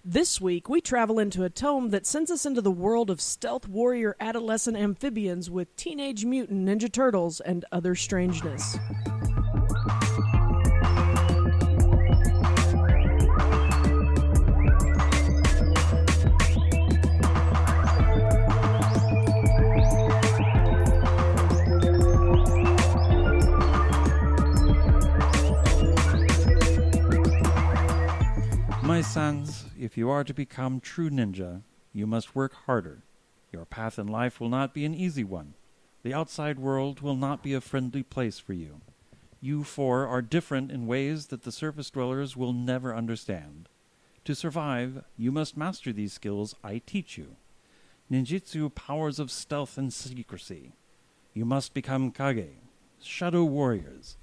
This week, we travel into a tome that sends us into the world of stealth warrior adolescent amphibians with Teenage Mutant Ninja Turtles and other strangeness. My sons, if you are to become true ninja, you must work harder. Your path in life will not be an easy one. The outside world will not be a friendly place for you. You four are different in ways that the surface dwellers will never understand. To survive, you must master these skills I teach you. Ninjutsu powers of stealth and secrecy. You must become Kage, shadow warriors.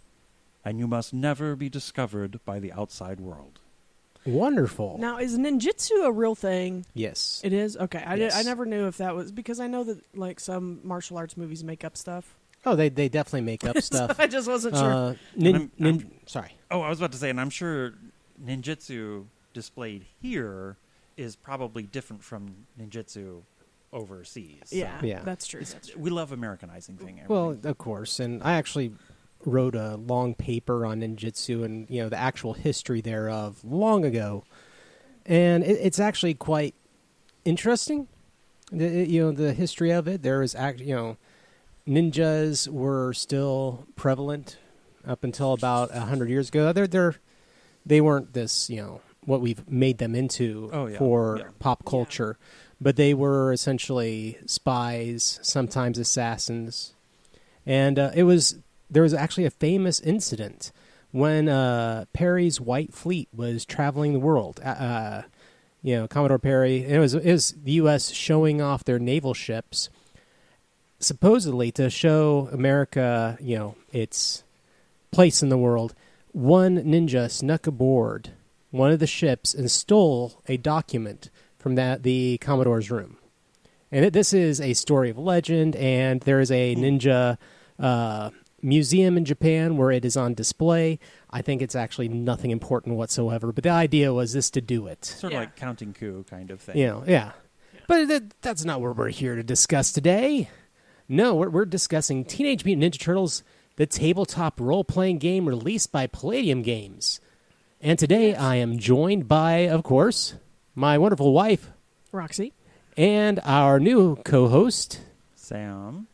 And you must never be discovered by the outside world. Wonderful. Now, is ninjutsu a real thing? Yes. It is? Okay. Yes. I never knew if that was... Because I know that like some martial arts movies make up stuff. Oh, they definitely make up stuff. So I just wasn't sure. Sorry. Oh, I was about to say, and I'm sure ninjutsu displayed here is probably different from ninjutsu overseas. Yeah, So. Yeah. That's true. We love Americanizing things. Well, of course. And I actually wrote a long paper on ninjutsu and, the actual history thereof long ago. And it's actually quite interesting. The history of it. There is actually, ninjas were still prevalent up until about 100 years ago. They weren't this, what we've made them into for pop culture, but they were essentially spies, sometimes assassins, and there was actually a famous incident when Perry's White Fleet was traveling the world. Commodore Perry. It was the U.S. showing off their naval ships, supposedly to show America, its place in the world. One ninja snuck aboard one of the ships and stole a document from the Commodore's room. And this is a story of legend, and there is a ninja museum in Japan where it is on display. I think it's actually nothing important whatsoever, but the idea was this to do it. Sort of like Counting Coup kind of thing. Yeah. But that's not what we're here to discuss today. No, we're discussing Teenage Mutant Ninja Turtles, the tabletop role-playing game released by Palladium Games. And today I am joined by, of course, my wonderful wife, Roxy, and our new co-host, Sam.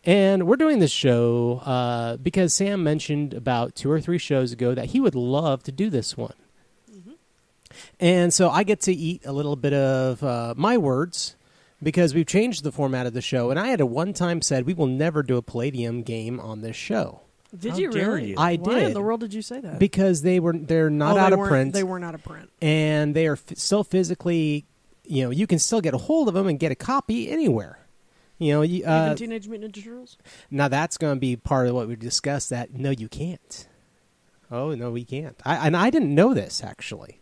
And we're doing this show because Sam mentioned about 2 or 3 shows ago that he would love to do this one. Mm-hmm. And so I get to eat a little bit of my words because we've changed the format of the show. And I had at one time said we will never do a Palladium game on this show. Did you really? I did. Why in the world did you say that? Because they're not out of print. They weren't out of print. And they are still physically, you can still get a hold of them and get a copy anywhere. Even Teenage Mutant Ninja Turtles? Now that's going to be part of what we discussed. That no, you can't. Oh no, we can't. I didn't know this actually,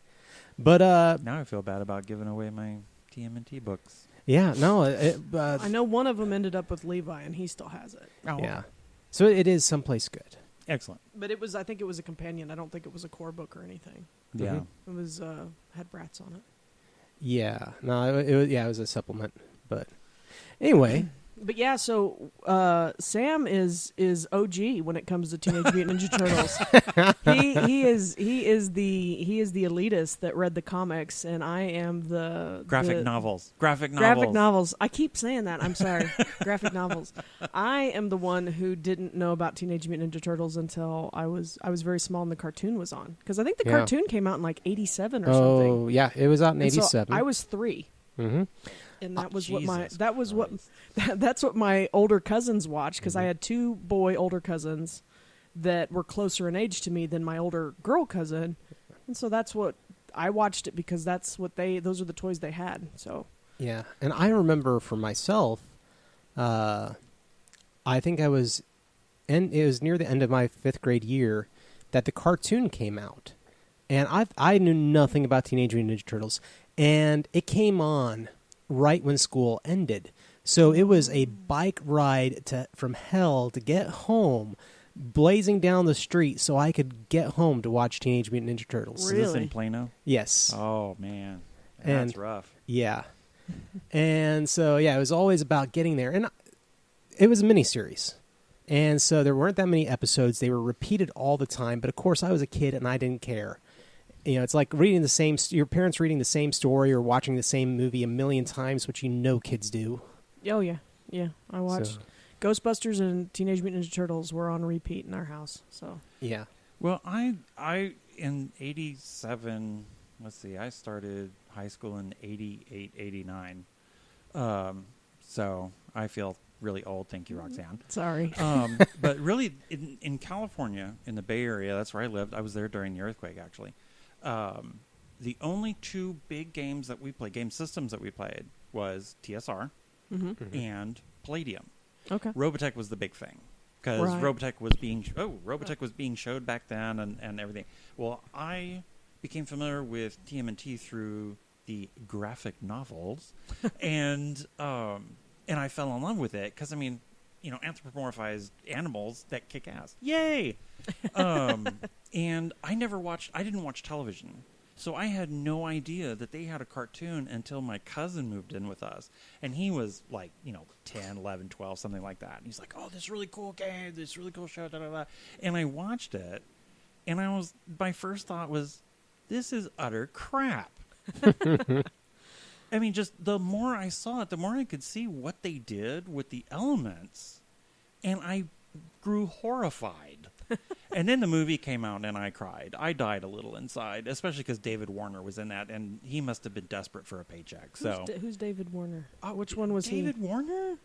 but now I feel bad about giving away my TMNT books. Yeah, no. I know one of them ended up with Levi, and he still has it. Oh, yeah. So it is someplace good. Excellent. But I think it was a companion. I don't think it was a core book or anything. Yeah. Mm-hmm. It was had brats on it. Yeah. No. It was a supplement, but. Anyway. But yeah, so Sam is OG when it comes to Teenage Mutant Ninja Turtles. he is the elitist that read the comics, and I am the graphic novels. Graphic novels. I keep saying that. I'm sorry. Graphic novels. I am the one who didn't know about Teenage Mutant Ninja Turtles until I was very small and the cartoon was on, because I think the cartoon came out in like '87 or something. Oh yeah, it was out in '87. So I was 3. Mm-hmm. And that was that's what my older cousins watched, because I had 2 boy older cousins that were closer in age to me than my older girl cousin, and so that's what I watched it, because those are the toys they had. So yeah, and I remember for myself, I think it was near the end of my 5th grade year that the cartoon came out, and I knew nothing about Teenage Mutant Ninja Turtles, and it came on right when school ended. So it was a bike ride from hell to get home, blazing down the street so I could get home to watch Teenage Mutant Ninja Turtles. Really? Is this in Plano? Yes. Oh, man. And that's rough. Yeah. And so, yeah, it was always about getting there. And it was a miniseries. And so there weren't that many episodes. They were repeated all the time. But, of course, I was a kid and I didn't care. You know, it's like reading your parents reading the same story or watching the same movie a million times, which kids do. Oh, yeah. Yeah. I watched Ghostbusters and Teenage Mutant Ninja Turtles were on repeat in our house. So yeah. Well, I in 87, let's see, I started high school in 88, 89. So I feel really old. Thank you, Roxanne. Sorry. But really, in California, in the Bay Area, that's where I lived. I was there during the earthquake, actually. The only two big games that we played, game systems that we played, was TSR and Palladium. Okay. Robotech was the big thing because Robotech was being showed back then and everything. Well, I became familiar with TMNT through the graphic novels, and I fell in love with it because anthropomorphized animals that kick ass. Yay! And I didn't watch television. So I had no idea that they had a cartoon until my cousin moved in with us. And he was like, 10, 11, 12, something like that. And he's like, oh, this really cool game, this really cool show, da, da, da. And I watched it, and my first thought was, this is utter crap. I mean, just the more I saw it, the more I could see what they did with the elements. And I grew horrified. And then the movie came out and I cried. I died a little inside, especially because David Warner was in that, and he must have been desperate for a paycheck. So who's David Warner? Which one was David Warner?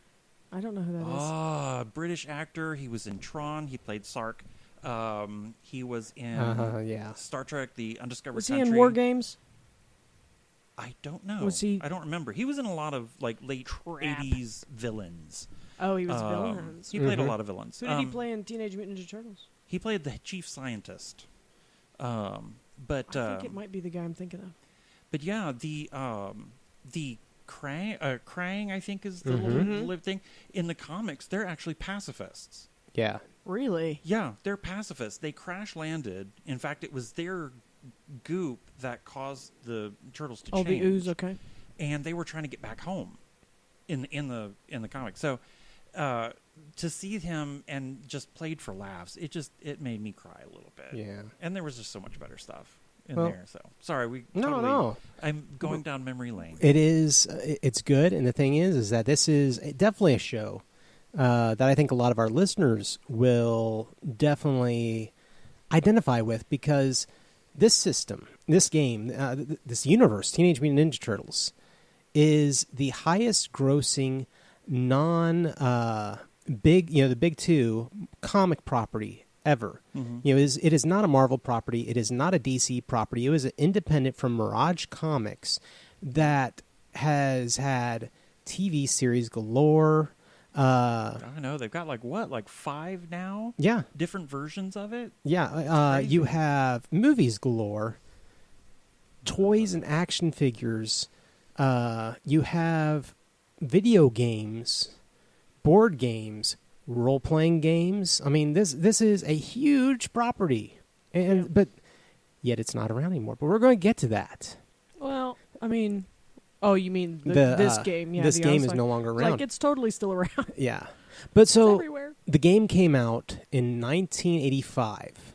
I don't know who that is. British actor. He was in Tron. He played Sark. He was in Star Trek: The Undiscovered Country. Was he in War Games? I don't know. Was he? I don't remember. He was in a lot of late 80s villains. Oh, he was villains. He played a lot of villains. Who did he play in Teenage Mutant Ninja Turtles? He played the chief scientist. I think it might be the guy I'm thinking of. But yeah, the Krang, I think, is the little thing. In the comics, they're actually pacifists. Yeah. Really? Yeah, they're pacifists. They crash landed. In fact, it was their goop that caused the turtles to change. Oh, the ooze, okay. And they were trying to get back home in the comics. So to see him and just played for laughs, it made me cry a little bit. Yeah. And there was just so much better stuff in there. So sorry, No. I'm going down memory lane. It is. It's good, and the thing is that this is definitely a show that I think a lot of our listeners will definitely identify with, because this system, this game, this universe, Teenage Mutant Ninja Turtles, is the highest grossing big, the big two comic property ever. Mm-hmm. It is not a Marvel property. It is not a DC property. It was an independent from Mirage Comics that has had TV series galore. I don't know. They've got like 5 now? Yeah. Different versions of it? Yeah. You have movies galore, toys and action figures. You have video games, board games, role-playing games. I mean, this is a huge property, but yet it's not around anymore. But we're going to get to that. Well, I mean, oh, you mean this game? Yeah, this game is no longer around. Like, it's totally still around. Yeah, but so everywhere. The game came out in 1985,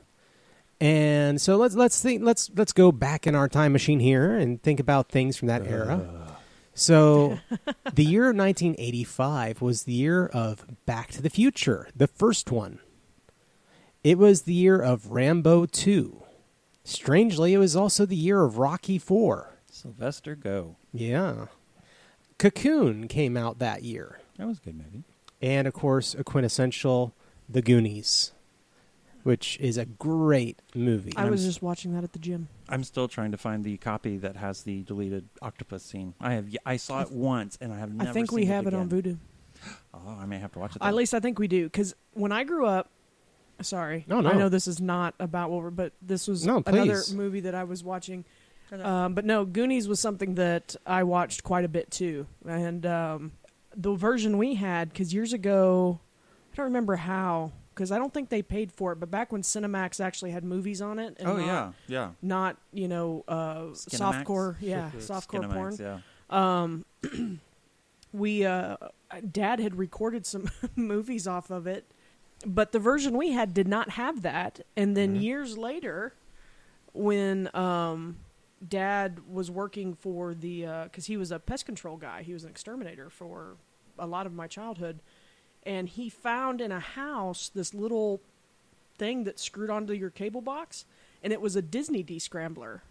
and so let's go back in our time machine here and think about things from that era. So, the year 1985 was the year of Back to the Future, the first one. It was the year of Rambo 2. Strangely, it was also the year of Rocky 4. Sylvester Go. Yeah. Cocoon came out that year. That was a good movie. And, of course, a quintessential The Goonies, which is a great movie. I was just watching that at the gym. I'm still trying to find the copy that has the deleted octopus scene. I saw it once, and I have never seen it I think we have it on Vudu. Oh, I may have to watch it then. At least I think we do, because when I grew up, sorry, no. I know this is not about what we're, but this was another movie that I was watching. But no, Goonies was something that I watched quite a bit too. And the version we had, because years ago, I don't remember how, because I don't think they paid for it. But back when Cinemax actually had movies on it, and not softcore, softcore porn. Yeah. We Dad had recorded some movies off of it, but the version we had did not have that. And then years later, when Dad was working for because he was a pest control guy, he was an exterminator for a lot of my childhood, and he found in a house this little thing that screwed onto your cable box, and it was a Disney descrambler.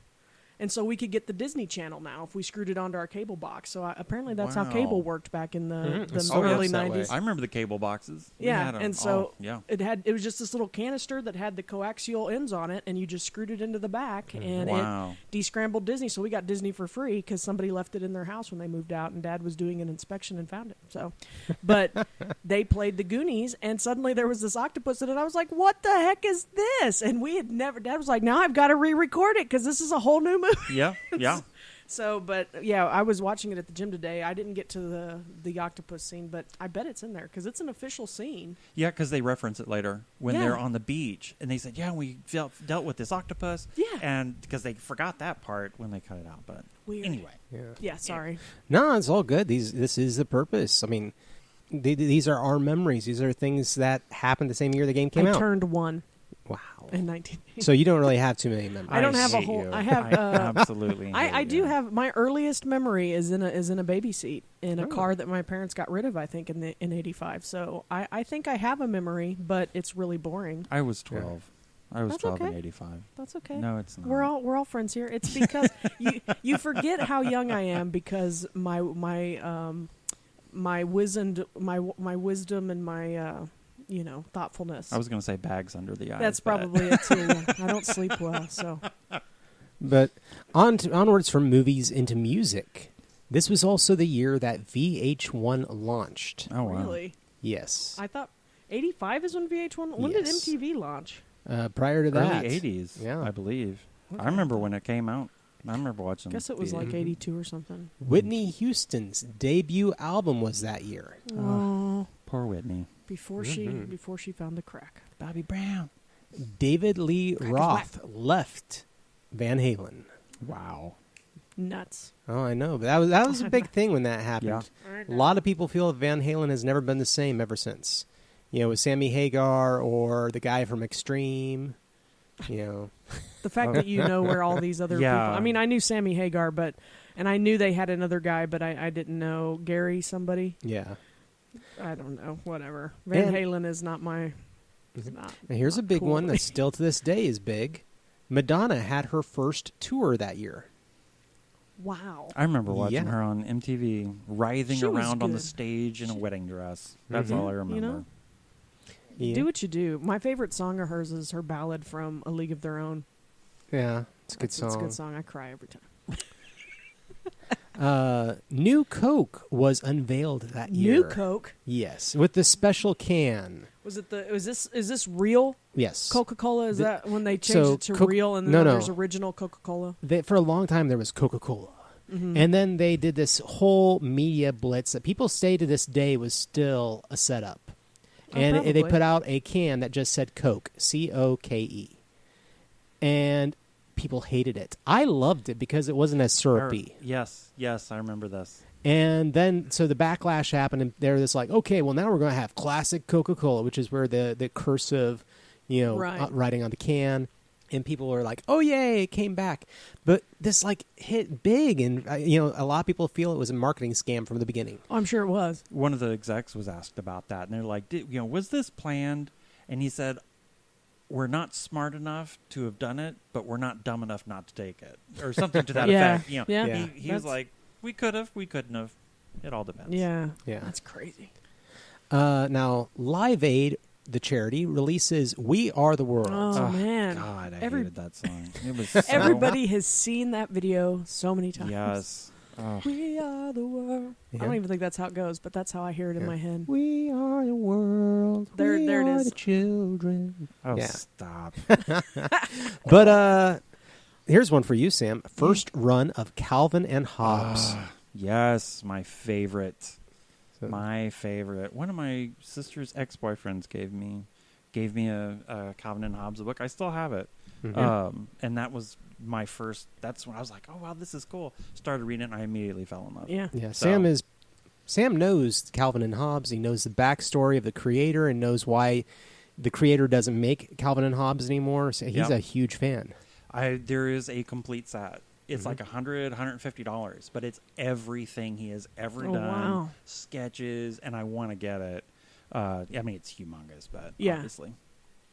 And so we could get the Disney Channel now if we screwed it onto our cable box. So apparently that's how cable worked back in the early 90s. I remember the cable boxes. And so it was just this little canister that had the coaxial ends on it, and you just screwed it into the back, and it descrambled Disney. So we got Disney for free because somebody left it in their house when they moved out, and Dad was doing an inspection and found it. So, but they played the Goonies, and suddenly there was this octopus in it. I was like, "What the heck is this?" And we had never. Dad was like, "Now I've got to re-record it because this is a whole new movie." Yeah. So, but yeah, I was watching it at the gym today. I didn't get to the octopus scene, but I bet it's in there because it's an official scene. Yeah, because they reference it later when they're on the beach, and they said, "Yeah, we dealt with this octopus." Yeah, and because they forgot that part when they cut it out. But weird. Anyway, yeah, sorry. No, it's all good. This is the purpose. I mean, these are our memories. These are things that happened the same year the game came out. I turned 1. Wow. In 1980. So you don't really have too many memories. I don't have a whole. I have absolutely. I do have my earliest memory is in a baby seat in a car that my parents got rid of. I think in '85. So I think I have a memory, but it's really boring. I was 12. I was That's 12 okay. in '85. That's okay. No, it's not. We're all friends here. It's because you forget how young I am because my wisdom and my thoughtfulness. I was going to say bags under the eyes. That's probably it too. I don't sleep well, so. But onwards from movies into music. This was also the year that VH1 launched. Oh, wow. Really? Yes. I thought 85 is when VH1. When did MTV launch? Prior to that, early 80s. I believe. Okay. I remember when it came out. I remember watching. I guess it was like 82 or something. Whitney Houston's debut album was that year. Oh, poor Whitney. Before she found the crack. Bobby Brown. David Lee Roth left Van Halen. Wow. Nuts. Oh, I know, but that was a big thing when that happened. Yeah. A lot of people feel that Van Halen has never been the same ever since. With Sammy Hagar or the guy from Extreme. The fact that you know where all these other people. I mean, I knew Sammy Hagar, and I knew they had another guy, but I didn't know Gary somebody. Yeah. I don't know. Whatever. Van Halen is not my. And here's a big one that still to this day is big. Madonna had her first tour that year. Wow. I remember watching her on MTV writhing around on the stage in a wedding dress. That's all I remember. Do what you do. My favorite song of hers is her ballad from A League of Their Own. Yeah, it's a good song. It's a good song. I cry every time. New Coke was unveiled that year. New Coke? Yes, with the special can. Was it is this real? Yes. Coca-Cola? Is that when they changed it to real and then there's original Coca-Cola? For a long time there was Coca-Cola. Mm-hmm. And then they did this whole media blitz that people say to this day was still a setup. And they put out a can that just said Coke, C-O-K-E. And people hated it. I loved it because it wasn't as syrupy. Yes, I remember this. And then, so the backlash happened, and they're just like, okay, well, now we're going to have classic Coca-Cola, which is where the cursive, writing on the can. And people were like, oh, yay, it came back. But this, hit big, and, a lot of people feel it was a marketing scam from the beginning. Oh, I'm sure it was. One of the execs was asked about that, and they're like, was this planned? And he said, we're not smart enough to have done it, but we're not dumb enough not to take it. Or something to that effect. He was like, we could have, we couldn't have. It all depends. Yeah. That's crazy. Now, Live Aid, the charity, releases We Are the World. Oh, man. God, I hated that song. It was Everybody has seen that video so many times. Yes. Oh. We are the world. Yeah. I don't even think that's how it goes, but that's how I hear it in my head. We are the world. There it is. The children. Oh, stop. But here's one for you, Sam. First run of Calvin and Hobbes. Yes, my favorite. My favorite. One of my sister's ex-boyfriends gave me gave me a Calvin and Hobbes book. I still have it. And that was my first. That's when I was like, "Oh wow, this is cool." Started reading it, and I immediately fell in love. Yeah. So. Sam knows Calvin and Hobbes. He knows the backstory of the creator and knows why the creator doesn't make Calvin and Hobbes anymore. So he's a huge fan. There is a complete set. It's like $150, but it's everything he has ever done. Wow. Sketches, and I want to get it. I mean, it's humongous, but obviously.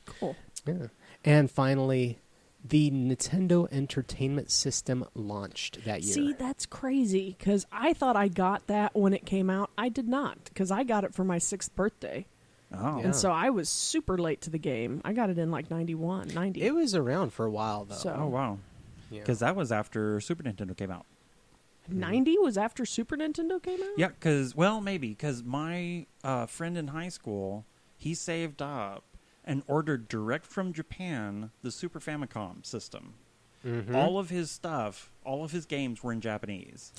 Cool. Yeah. And finally, the Nintendo Entertainment System launched that year. See, that's crazy, because I thought I got that when it came out. I did not, because I got it for my 6th birthday. Oh. And so I was super late to the game. I got it in like 91, 90. It was around for a while, though. So, Oh, wow. Because that was after Super Nintendo came out. 90 was after Super Nintendo came out? Yeah, maybe. Because my friend in high school, he saved up and ordered direct from Japan the Super Famicom system. All of his stuff, all of his games were in Japanese.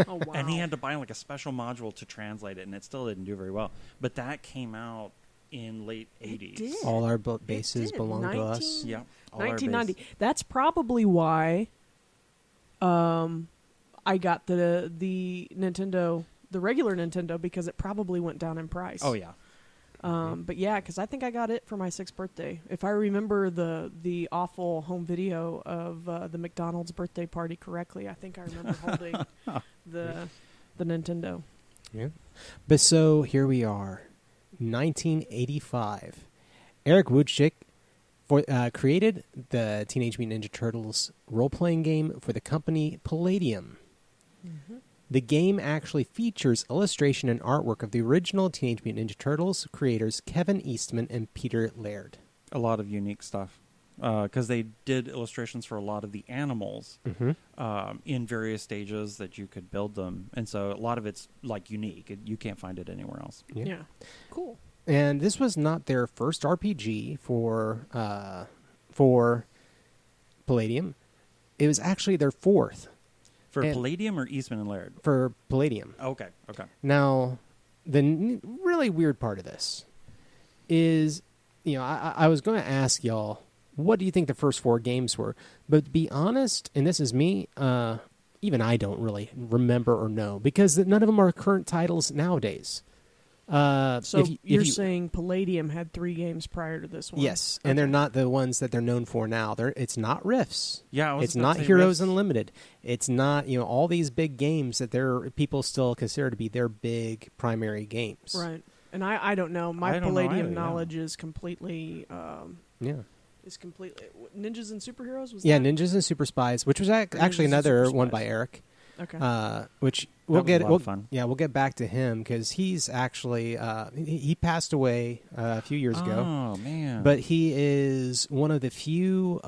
Oh, wow. And he had to buy like a special module to translate it, and it still didn't do very well. But that came out in late 80s. did. All our bases belong to us. Yeah. 1990. That's probably why I got the Nintendo, the regular Nintendo, because it probably went down in price. Oh, yeah. But yeah, because I think I got it for my 6th birthday. If I remember the awful home video of the McDonald's birthday party correctly, I think I remember holding the Nintendo. Yeah. But so here we are, 1985. Eric Woodchick created the Teenage Mutant Ninja Turtles role-playing game for the company Palladium. The game actually features illustration and artwork of the original Teenage Mutant Ninja Turtles creators Kevin Eastman and Peter Laird. A lot of unique stuff. Because they did illustrations for a lot of the animals in various stages that you could build them. And so a lot of it's like unique. You can't find it anywhere else. Yeah. Cool. And this was not their first RPG for Palladium. It was actually their 4th. For Palladium or Eastman and Laird? For Palladium. Okay. Now, the really weird part of this is, I was going to ask y'all, what do you think the first 4 games were? But to be honest, and this is me, even I don't really remember or know, because none of them are current titles nowadays. So you're saying Palladium had 3 games prior to this one? Yes, and they're not the ones that they're known for now. It's not Rifts. Yeah, it's not Heroes Unlimited. It's not all these big games that people still consider to be their big primary games. Right, and I don't know. My Palladium knowledge is completely is completely Ninjas and Superheroes. Was that? Ninjas and Super Spies, which was actually another one by Eric. Okay. Which we'll get. Fun. Yeah, we'll get back to him because he's actually he passed away a few years ago. Oh man! But he is one of the few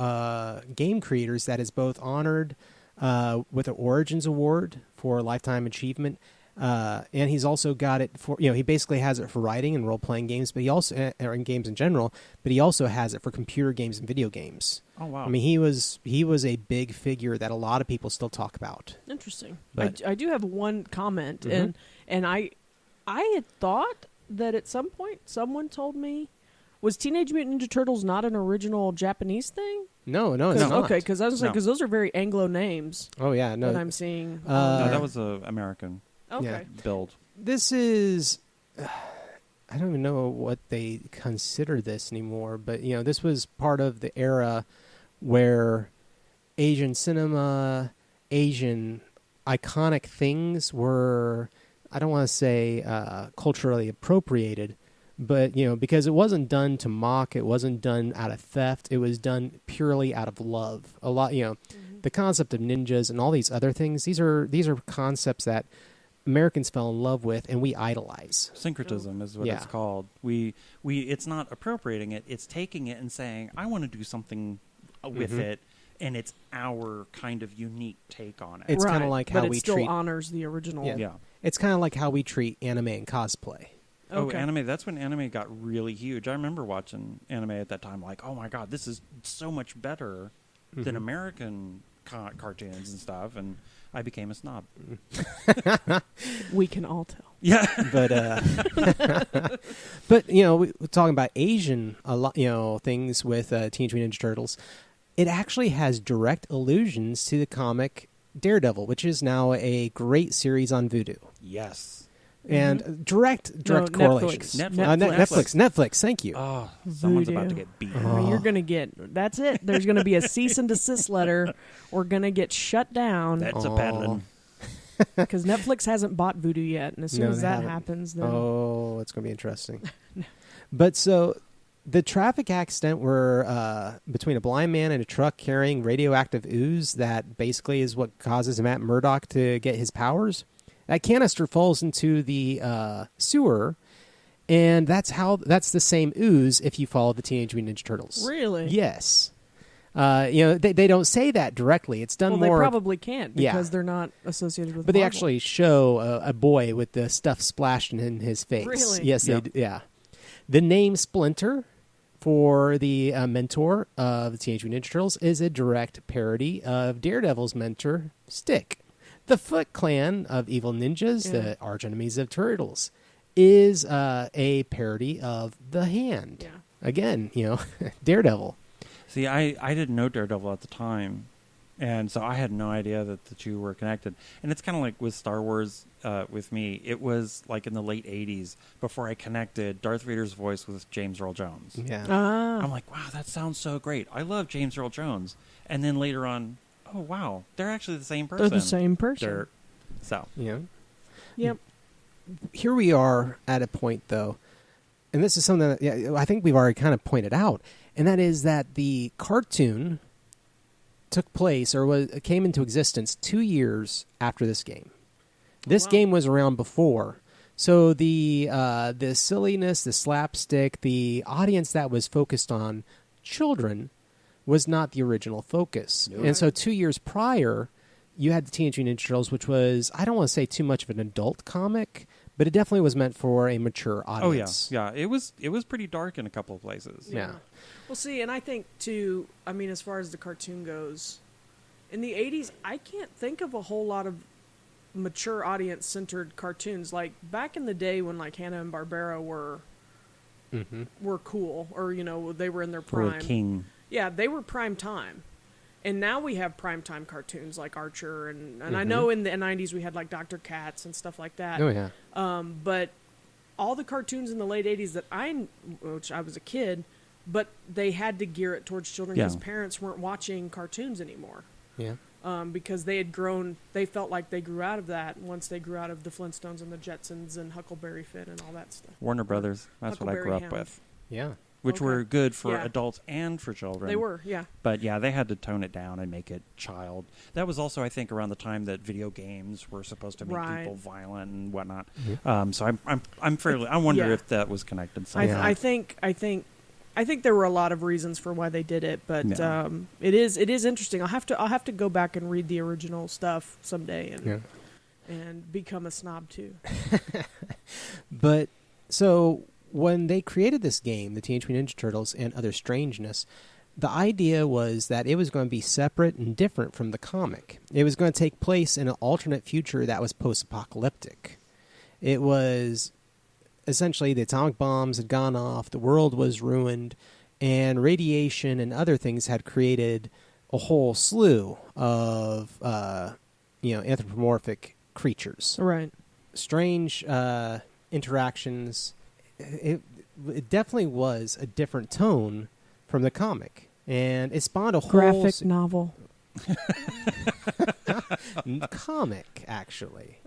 game creators that is both honored with an Origins Award for lifetime achievement, and he's also got it for he basically has it for writing and role playing games, but he also or in games in general. But he also has it for computer games and video games. Oh wow! I mean, he was a big figure that a lot of people still talk about. Interesting. But, I do have one comment, and I had thought that at some point someone told me, was Teenage Mutant Ninja Turtles not an original Japanese thing? No, it's not. Okay, because I was like, because those are very Anglo names. Oh yeah, no. That I'm seeing. No, that was an American build. This is. I don't even know what they consider this anymore, but this was part of the era where Asian cinema, Asian iconic things were, I don't want to say culturally appropriated, but because it wasn't done to mock, it wasn't done out of theft, it was done purely out of love. A lot, the concept of ninjas and all these other things, these are concepts that Americans fell in love with and we idolize. Syncretism is what it's called. We it's not appropriating it, it's taking it and saying, I want to do something with it, and it's our kind of unique take on it. It's kind of like how but we it still treat honors the original. Yeah. It's kind of like how we treat anime and cosplay. Oh, anime, that's when anime got really huge. I remember watching anime at that time like, oh my god, this is so much better than American cartoons and stuff, and I became a snob. We can all tell. Yeah. But but we're talking about Asian things with Teenage Mutant Ninja Turtles. It actually has direct allusions to the comic Daredevil, which is now a great series on Vudu. Yes. And direct correlations. Netflix. Thank you. Oh, someone's about to get beat. Oh. You're gonna get. That's it. There's gonna be a cease and desist letter. We're gonna get shut down. That's a bad one. Because Netflix hasn't bought Vudu yet, and as soon as that happens, then it's gonna be interesting. But so the traffic accident were between a blind man and a truck carrying radioactive ooze that basically is what causes Matt Murdock to get his powers. That canister falls into the sewer, and that's the same ooze if you follow the Teenage Mutant Ninja Turtles. Really? Yes. They don't say that directly. It's done more. Well, they probably can't because they're not associated with. But they actually show a boy with the stuff splashed in his face. Really? Yes. Yep. Yeah. The name Splinter for the mentor of the Teenage Mutant Ninja Turtles is a direct parody of Daredevil's mentor, Stick. The Foot Clan of evil ninjas, the arch enemies of Turtles, is a parody of The Hand. Yeah. Again, Daredevil. See, I didn't know Daredevil at the time, and so I had no idea that the two were connected. And it's kind of like with Star Wars with me. It was like in the late 80s before I connected Darth Vader's voice with James Earl Jones. Yeah. I'm like, wow, that sounds so great. I love James Earl Jones. And then later on, oh, wow, they're actually the same person. They're the same person. Yeah. Yep. Here we are at a point, though, and this is something that I think we've already kind of pointed out, and that is that the cartoon took place or came into existence 2 years after this game. This game was around before, so the silliness, the slapstick, the audience that was focused on children was not the original focus. Nope. And so 2 years prior, you had the Teenage Mutant Ninja Turtles, which was, I don't want to say too much of an adult comic, but it definitely was meant for a mature audience. Oh, yeah. Yeah, it was pretty dark in a couple of places. Yeah. Well, see, and I think, too, as far as the cartoon goes, in the 80s, I can't think of a whole lot of mature audience-centered cartoons. Like, back in the day when, like, Hanna-Barbera were cool, or, they were in their prime. Or king. Yeah, they were prime time. And now we have primetime cartoons like Archer, and I know in the 90s we had like Dr. Katz and stuff like that. Oh, yeah. But all the cartoons in the late 80s which I was a kid, but they had to gear it towards children because parents weren't watching cartoons anymore. Yeah. Because they had grown, they felt like they grew out of that once they grew out of the Flintstones and the Jetsons and Huckleberry Finn and all that stuff. Warner Brothers, that's what I grew up with. Yeah. Which were good for adults and for children. They were, yeah. But yeah, they had to tone it down and make it child. That was also, I think, around the time that video games were supposed to make people violent and whatnot. Mm-hmm. So I'm fairly. I wonder if that was connected somehow. I think there were a lot of reasons for why they did it, but it is interesting. I'll have to go back and read the original stuff someday and become a snob too. But so. When they created this game, the Teenage Mutant Ninja Turtles and Other Strangeness, the idea was that it was going to be separate and different from the comic. It was going to take place in an alternate future that was post-apocalyptic. It was essentially the atomic bombs had gone off, the world was ruined, and radiation and other things had created a whole slew of anthropomorphic creatures. Right. Strange interactions. It definitely was a different tone from the comic, and it spawned a whole graphic novel. Comic, actually.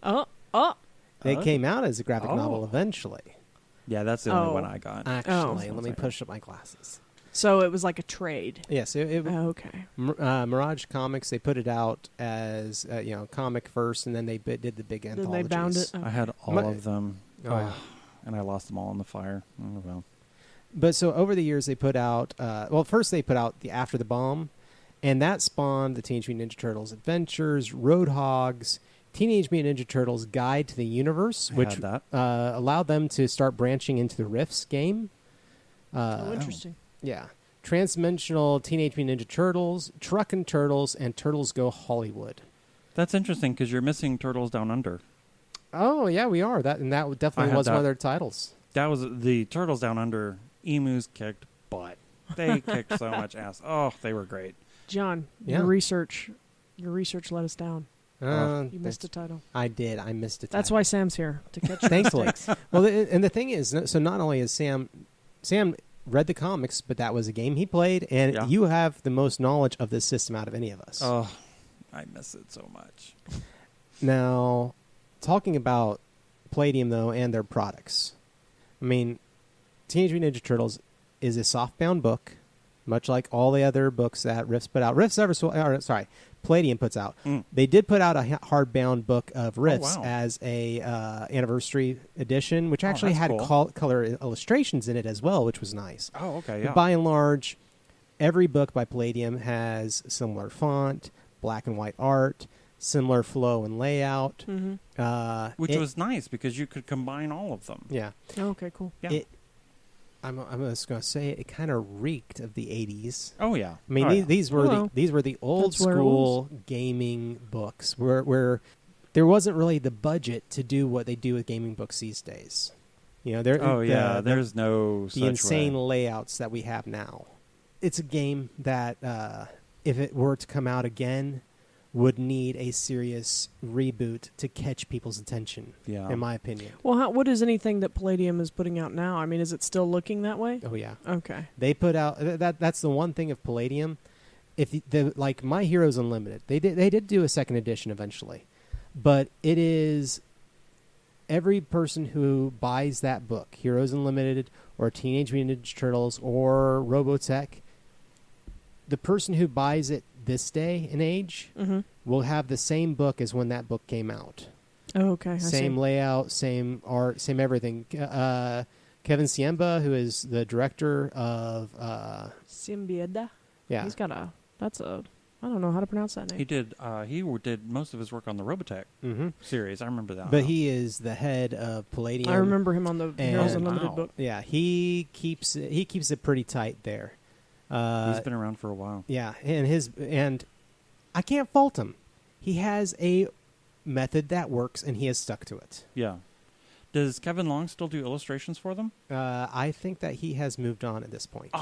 It came out as a graphic novel eventually. Yeah, that's the only one I got. Actually, let me push up my glasses. So it was like a trade. Yes. Okay. Mirage Comics, they put it out as comic first, and then they did the big anthologies. Then they bound it. I had all of them. And I lost them all in the fire. Oh, well. But so over the years, they put out... first they put out the After the Bomb, and that spawned the Teenage Mutant Ninja Turtles Adventures, Roadhogs, Teenage Mutant Ninja Turtles Guide to the Universe, which allowed them to start branching into the Rifts game. Interesting. Yeah. Transdimensional Teenage Mutant Ninja Turtles, Truckin' Turtles, and Turtles Go Hollywood. That's interesting because you're missing Turtles Down Under. Oh yeah, we are. That definitely was one of their titles. That was the Turtles Down Under. Emus kicked butt. They kicked so much ass. Oh, they were great. John, your research let us down. You missed a title. I did. I missed a title. That's why Sam's here, to catch Thankfully. Well, and the thing is, so not only is Sam read the comics, but that was a game he played, and you have the most knowledge of this system out of any of us. Oh, I miss it so much. Now, talking about Palladium, though, and their products. I mean, Teenage Mutant Ninja Turtles is a softbound book, much like all the other books that Riffs put out. Palladium puts out. They did put out a hardbound book of Riffs as a anniversary edition, which actually had cool. color illustrations in it as well, which was nice. Oh, okay, yeah. But by and large, every book by Palladium has similar font, black and white art, similar flow and layout. Which was nice because you could combine all of them. Yeah. Oh, okay, cool. Yeah. I'm just going to say it kind of reeked of the 80s. Oh yeah. I mean, these were the old school gaming books where there wasn't really the budget to do what they do with gaming books these days. You know, there's no the insane layouts that we have now. It's a game that if it were to come out again, would need a serious reboot to catch people's attention, in my opinion. Well, what is anything that Palladium is putting out now? I mean, is it still looking that way? Oh, yeah. Okay. They put out... That's the one thing of Palladium. Like My Heroes Unlimited, they did do a second edition eventually. But it is... Every person who buys that book, Heroes Unlimited or Teenage Mutant Ninja Turtles or Robotech, the person who buys it this day and age will have the same book as when that book came out. Oh, okay. Same layout, same art, same everything. Kevin Ziemba, who is the director of... Ziemba? Yeah. He's got I don't know how to pronounce that name. He did most of his work on the Robotech series. I remember that. But he is the head of Palladium. I remember him on the Heroes Unlimited book. Yeah, he keeps it pretty tight there. He's been around for a while. Yeah, and I can't fault him. He has a method that works, and he has stuck to it. Yeah. Does Kevin Long still do illustrations for them? I think that he has moved on at this point.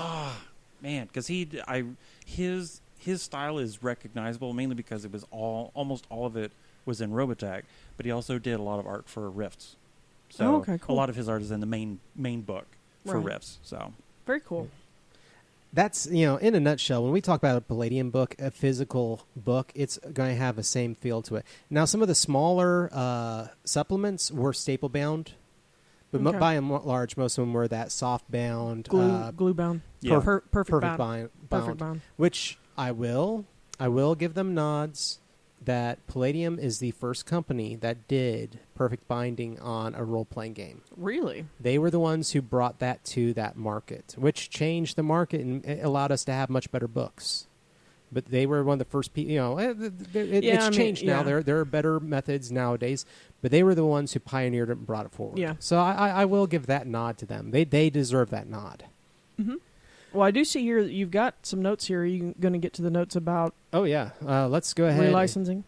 Man, because his style is recognizable mainly because it was almost all of it was in Robotech, but he also did a lot of art for Rifts. So okay, cool. A lot of his art is in the main book for Rifts. So very cool. That's, in a nutshell, when we talk about a Palladium book, a physical book, it's going to have the same feel to it. Now, some of the smaller supplements were staple bound, but by and large, most of them were that soft bound. Glue bound. Yeah. Perfect bound. Perfect bound. Which I will give them nods that Palladium is the first company that did perfect binding on a role-playing game. Really? They were the ones who brought that to that market, which changed the market and allowed us to have much better books. But they were one of the first people, it's changed now. There are better methods nowadays, but they were the ones who pioneered it and brought it forward. Yeah. So I will give that nod to them. They deserve that nod. Mm-hmm. Well, I do see here that you've got some notes here. Are you going to get to the notes about... Oh, yeah. Let's go ahead. Relicensing?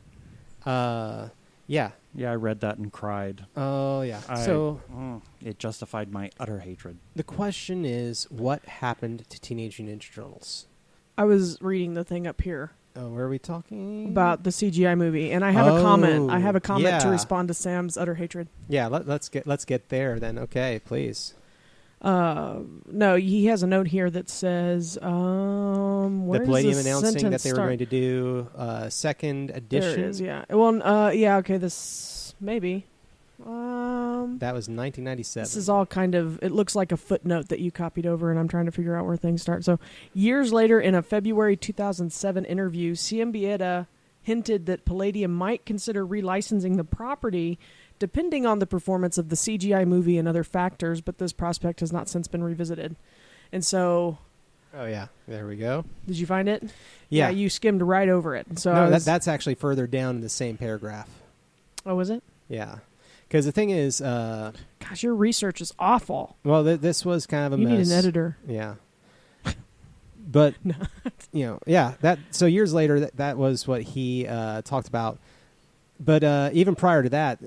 Yeah. Yeah, I read that and cried. Oh, yeah. It justified my utter hatred. The question is, what happened to Teenage Mutant Ninja Turtles? I was reading the thing up here. Oh, where are we talking? About the CGI movie, and I have a comment. I have a comment to respond to Sam's utter hatred. Yeah, let's get there then. Okay, please. No, he has a note here that says, the Palladium announcing that they were going to do second edition. There it is, yeah. Well, okay, this, maybe. That was 1997. This is all kind of, it looks like a footnote that you copied over, and I'm trying to figure out where things start. So, years later, in a February 2007 interview, Ziemba hinted that Palladium might consider relicensing the property depending on the performance of the CGI movie and other factors, but this prospect has not since been revisited. And so... Oh, yeah. There we go. Did you find it? Yeah. You skimmed right over it. So no, that's actually further down in the same paragraph. Oh, was it? Yeah. Because the thing is... Gosh, your research is awful. Well, this was kind of a mess. You need an editor. Yeah. But, so years later, that was what he talked about. But even prior to that,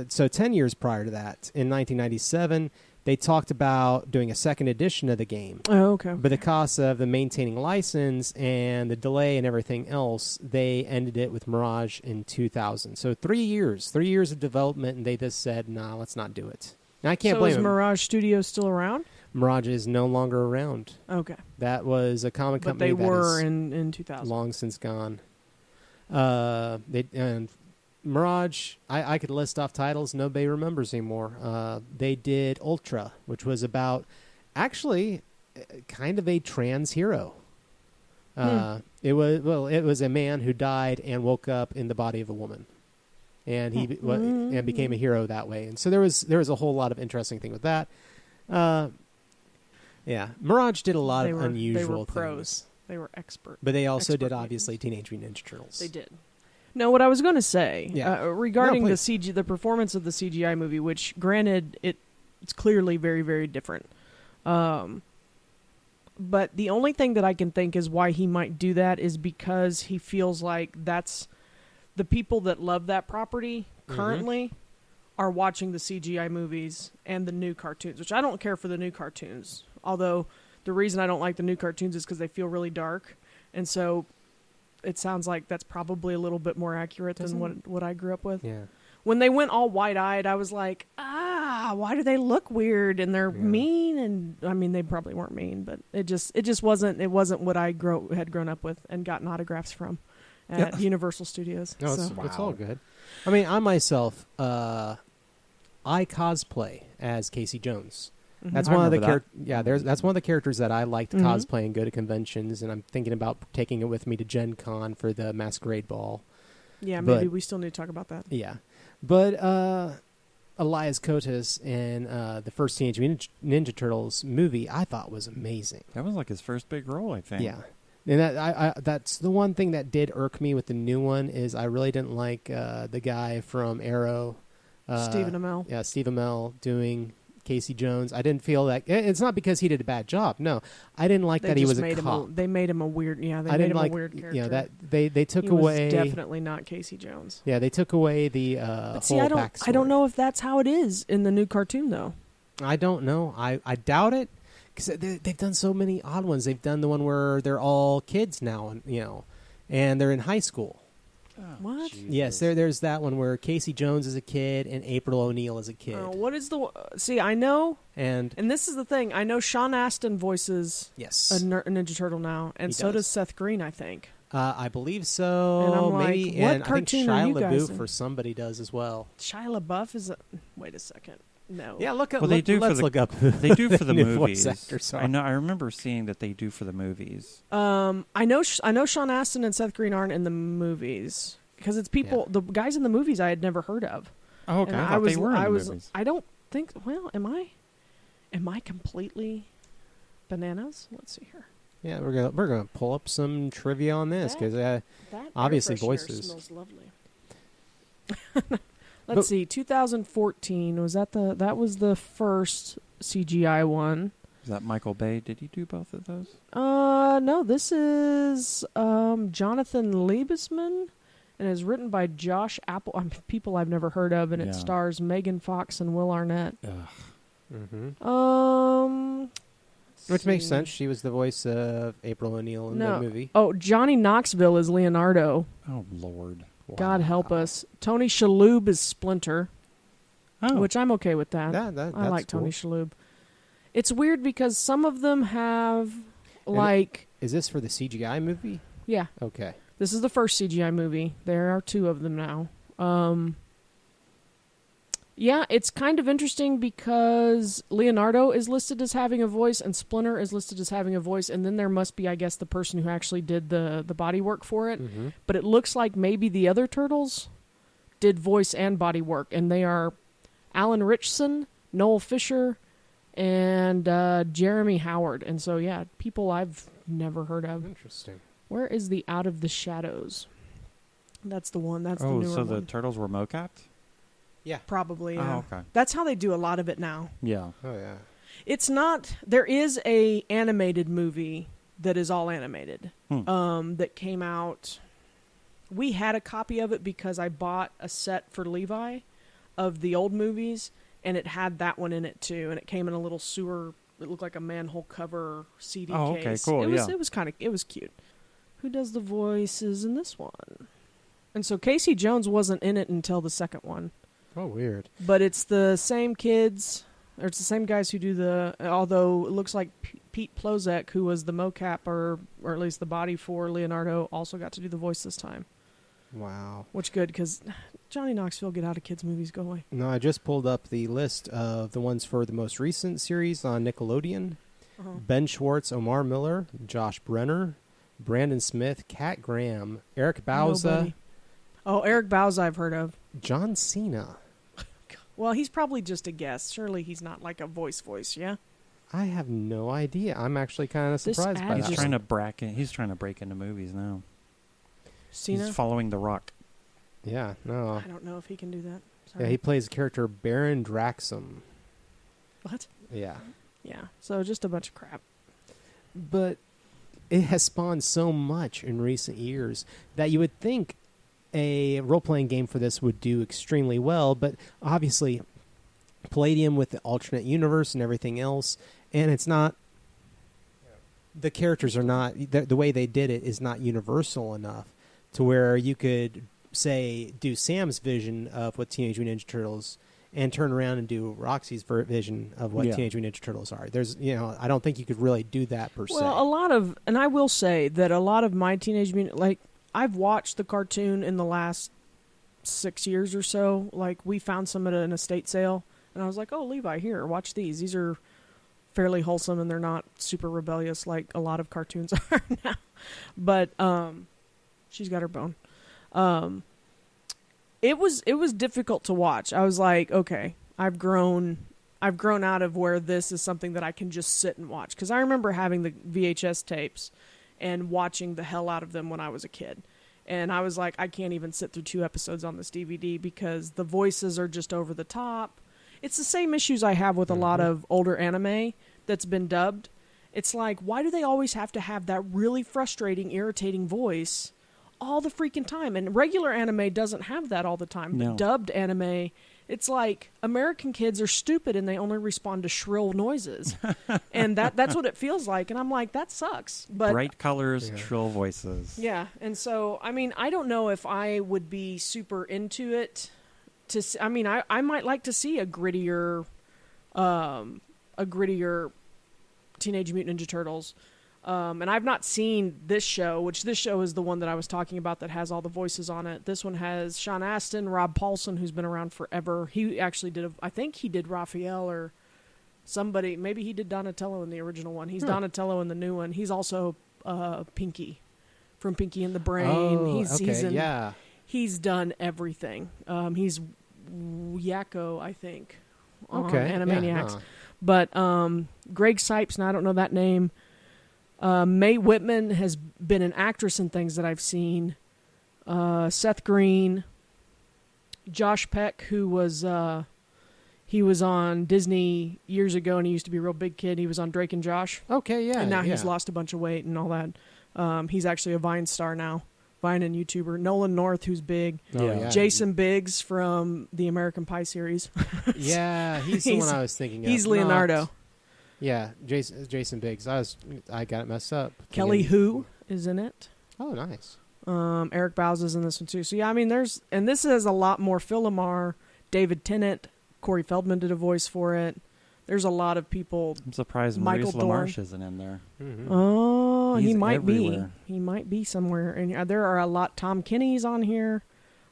so 10 years prior to that, in 1997, they talked about doing a second edition of the game. Oh, okay. But because of the maintaining license and the delay and everything else, they ended it with Mirage in 2000. So 3 years of development, and they just said, "Nah, let's not do it." And I can't blame them. So is Mirage Studios still around? Mirage is no longer around. Okay. That was a comic company that were in 2000. Long since gone. And Mirage, I could list off titles nobody remembers anymore. They did Ultra, which was about actually kind of a trans hero. It was a man who died and woke up in the body of a woman, and he and became a hero that way. And so there was a whole lot of interesting thing with that. Yeah, Mirage did a lot of unusual things. They were expert. But they also did, obviously, Teenage Mutant Ninja Turtles. They did. No, what I was going to say regarding the the performance of the CGI movie, which, granted, it's clearly very, very different. But the only thing that I can think is why he might do that is because he feels like that's the people that love that property currently are watching the CGI movies and the new cartoons, which I don't care for the new cartoons. Although the reason I don't like the new cartoons is because they feel really dark. And so it sounds like that's probably a little bit more accurate than what I grew up with. Yeah. When they went all wide-eyed, I was like, why do they look weird? And they're mean. And I mean, they probably weren't mean, but it just wasn't what I had grown up with and gotten autographs from at Universal Studios. No, it's all good. I mean, I myself, I cosplay as Casey Jones. That's one of the that's one of the characters that I like to cosplay and go to conventions, and I'm thinking about taking it with me to Gen Con for the Masquerade Ball. Yeah, maybe we still need to talk about that. Yeah, but Elias Koteas in the first Teenage Mutant Ninja Turtles movie, I thought was amazing. That was like his first big role, I think. Yeah, and that's the one thing that did irk me with the new one is I really didn't like the guy from Arrow, Stephen Amell. Yeah, Steve Amell doing Casey Jones. I didn't feel that it's not because he did a bad job. No, I didn't like that he was a cop. They made him a weird. Yeah, they made him a weird character. Yeah, that they took away. He was definitely not Casey Jones. Yeah, they took away the whole backstory. I don't know if that's how it is in the new cartoon though. I don't know. I doubt it because they've done so many odd ones. They've done the one where they're all kids now, and they're in high school. Oh, what? Jesus. Yes, there's that one where Casey Jones is a kid and April O'Neil is a kid. What is the... See, I know... And this is the thing. I know Sean Astin voices a Ninja Turtle now, and so does Seth Green, I think. I believe so. And I'm maybe. Like, what and cartoon I think are you Shia guys LaBeouf or somebody does as well. Shia LaBeouf is a... Wait a second. No. Yeah, look up. Well, let's look up. They do for the movies. Actor, I know. I remember seeing that they do for the movies. I know Sean Astin and Seth Green aren't in the movies because it's people. The guys in the movies I had never heard of. Oh, okay. I thought they were in the movies. I don't think. Well, am I completely bananas? Let's see here. Yeah, we're gonna pull up some trivia on this because obviously voices. Smells lovely. Let's see. 2014 that was the first CGI one. Is that Michael Bay? Did he do both of those? No. This is Jonathan Liebesman, and is written by Josh Apple. People I've never heard of, and it stars Megan Fox and Will Arnett. Which makes sense. She was the voice of April O'Neil in the movie. Oh, Johnny Knoxville is Leonardo. Oh Lord. Wow. God help us. Tony Shalhoub is Splinter, which I'm okay with that. I like Tony Shalhoub. It's weird because some of them have Is this for the CGI movie? Yeah. Okay. This is the first CGI movie. There are 2 of them now. Yeah, it's kind of interesting because Leonardo is listed as having a voice and Splinter is listed as having a voice, and then there must be, I guess, the person who actually did the body work for it. Mm-hmm. But it looks like maybe the other turtles did voice and body work, and they are Alan Ritchson, Noel Fisher, and Jeremy Howard. And so, yeah, people I've never heard of. Interesting. Where is the Out of the Shadows? That's the one. That's the newer one. Oh, so the turtles were mocapped? Yeah. Probably, yeah. Oh, okay. That's how they do a lot of it now. Yeah. Oh, yeah. It's not... There is a animated movie that is all animated that came out... we had a copy of it because I bought a set for Levi of the old movies, and it had that one in it too, and it came in a little sewer. It looked like a manhole cover CD case. Oh, okay, cool. It was cute. Who does the voices in this one? And so Casey Jones wasn't in it until the second one. Oh, weird. But it's the same kids, or it's the same guys who do the, although it looks like Pete Plozek, who was the mocap, or at least the body for Leonardo, also got to do the voice this time. Wow. Which good, because Johnny Knoxville, get out of kids' movies, go away. No, I just pulled up the list of the ones for the most recent series on Nickelodeon. Uh-huh. Ben Schwartz, Omar Miller, Josh Brenner, Brandon Smith, Kat Graham, Eric Bauza. Nobody. Oh, Eric Bauza I've heard of. John Cena. Well, he's probably just a guest. Surely he's not like a voice, yeah? I have no idea. I'm actually kind of surprised by that. He's trying to break into movies now. Cena? He's following The Rock. Yeah, no. I don't know if he can do that. Sorry. Yeah, he plays the character Baron Draxum. What? Yeah. Yeah, so just a bunch of crap. But it has spawned so much in recent years that you would think a role-playing game for this would do extremely well, but obviously Palladium with the alternate universe and everything else, and it's not, the characters are not, the way they did it is not universal enough to where you could, say, do Sam's vision of what Teenage Mutant Ninja Turtles and turn around and do Roxy's vision of what Teenage Mutant Ninja Turtles are. There's, I don't think you could really do that per se. Well, and I will say that a lot of my Teenage Mutant, like, I've watched the cartoon in the last 6 years or so. Like, we found some at an estate sale, and I was like, oh, Levi, here, watch these. These are fairly wholesome, and they're not super rebellious like a lot of cartoons are now. But she's got her bone. It was difficult to watch. I was like, okay, I've grown out of where this is something that I can just sit and watch. Because I remember having the VHS tapes and watching the hell out of them when I was a kid. And I was like, I can't even sit through 2 episodes on this DVD because the voices are just over the top. It's the same issues I have with a lot of older anime that's been dubbed. It's like, why do they always have to have that really frustrating, irritating voice all the freaking time? And regular anime doesn't have that all the time. No. But dubbed anime, it's like American kids are stupid and they only respond to shrill noises. And that's what it feels like. And I'm like, that sucks. But bright colors, shrill voices. yeah. And so, I mean, I don't know if I would be super into it. I might like to see a grittier Teenage Mutant Ninja Turtles. And I've not seen this show, which this show is the one that I was talking about that has all the voices on it. This one has Sean Astin, Rob Paulson, who's been around forever. He actually I think he did Raphael or somebody. Maybe he did Donatello in the original one. He's Donatello in the new one. He's also Pinky from Pinky and the Brain. Oh, He's done everything. He's Yakko, I think, on Animaniacs. Yeah, But Greg Sipes, and I don't know that name. Mae Whitman has been an actress in things that I've seen. Seth Green, Josh Peck, who was he was on Disney years ago, and he used to be a real big kid. He was on Drake and Josh. Okay, yeah. And now he's lost a bunch of weight and all that. He's actually a Vine star now. Vine and YouTuber. Nolan North, who's big. Jason Biggs from the American Pie series. Yeah, he's the one I was thinking of. He's Leonardo. Yeah, Jason Biggs. I got it messed up. Kelly Hu is in it. Oh, nice. Eric Bauza's in this one too. So yeah, I mean, this has a lot more. Phil Lamar, David Tennant, Corey Feldman did a voice for it. There's a lot of people. I'm surprised Michael Maurice LaMarche isn't in there. Mm-hmm. Oh, he might everywhere. be. He might be somewhere. And there are a lot. Tom Kinney's on here.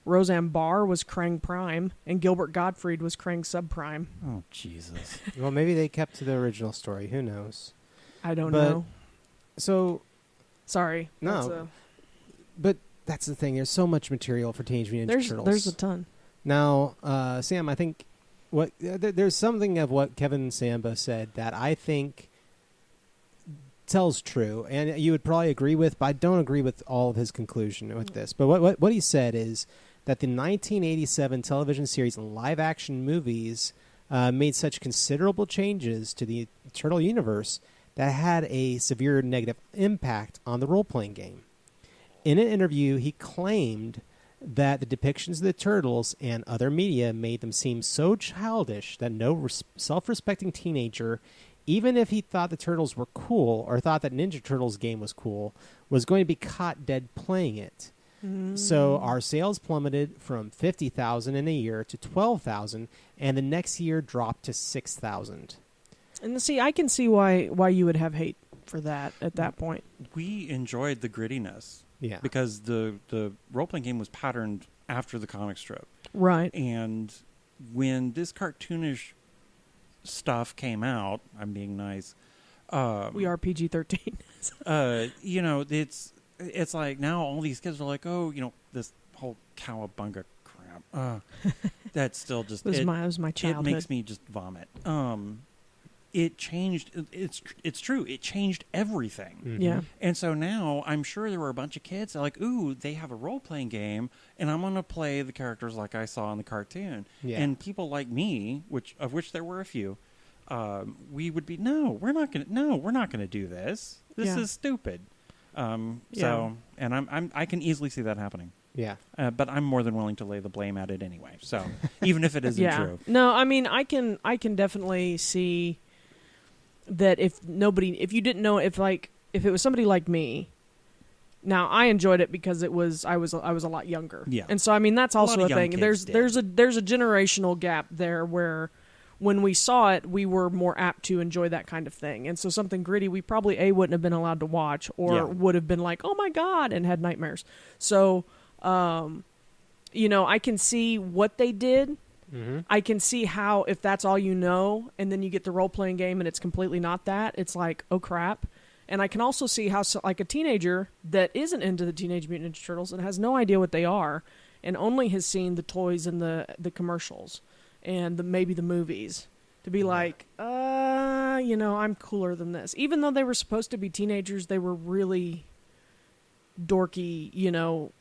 Roseanne Barr was Krang Prime, and Gilbert Gottfried was Krang Subprime. Oh, Jesus. Well, maybe they kept to the original story. Who knows? I don't know. So, sorry. No. But that's the thing. There's so much material for Teenage Mutant Ninja Turtles. There's a ton. Now, Sam, I think there's something of what Kevin Ziemba said that I think tells true, and you would probably agree with, but I don't agree with all of his conclusion with this. But what he said is that the 1987 television series and live-action movies made such considerable changes to the Turtle universe that had a severe negative impact on the role-playing game. In an interview, he claimed that the depictions of the turtles and other media made them seem so childish that no self-respecting teenager, even if he thought the turtles were cool or thought that Ninja Turtles game was cool, was going to be caught dead playing it. So our sales plummeted from 50,000 in a year to 12,000, and the next year dropped to 6,000. And see, I can see why you would have hate for that at that point. We enjoyed the grittiness. Yeah. Because the role-playing game was patterned after the comic strip. Right. And when this cartoonish stuff came out, I'm being nice. We are PG-13. It's like now all these kids are like, oh, this whole cowabunga crap. That's still just... It was my childhood. It makes me just vomit. It changed. It's true. It changed everything. Mm-hmm. Yeah. And so now I'm sure there were a bunch of kids that are like, ooh, they have a role-playing game, and I'm going to play the characters like I saw in the cartoon. Yeah. And people like me, of which there were a few, we would be, we're not going to do this. This is stupid. So, and I can easily see that happening. Yeah. But I'm more than willing to lay the blame at it anyway. So even if it isn't true. No, I mean, I can definitely see that if you didn't know, if it was somebody like me. Now I enjoyed it because I was a lot younger. Yeah. And so I mean that's also a thing. There's a generational gap there where when we saw it, we were more apt to enjoy that kind of thing. And so something gritty, we probably wouldn't have been allowed to watch, or would have been like, oh my God, and had nightmares. So, I can see what they did. Mm-hmm. I can see how, if that's all you know, and then you get the role-playing game and it's completely not that, it's like, oh crap. And I can also see how, like a teenager that isn't into the Teenage Mutant Ninja Turtles and has no idea what they are, and only has seen the toys and the commercials and maybe the movies, to be like, I'm cooler than this. Even though they were supposed to be teenagers, they were really dorky,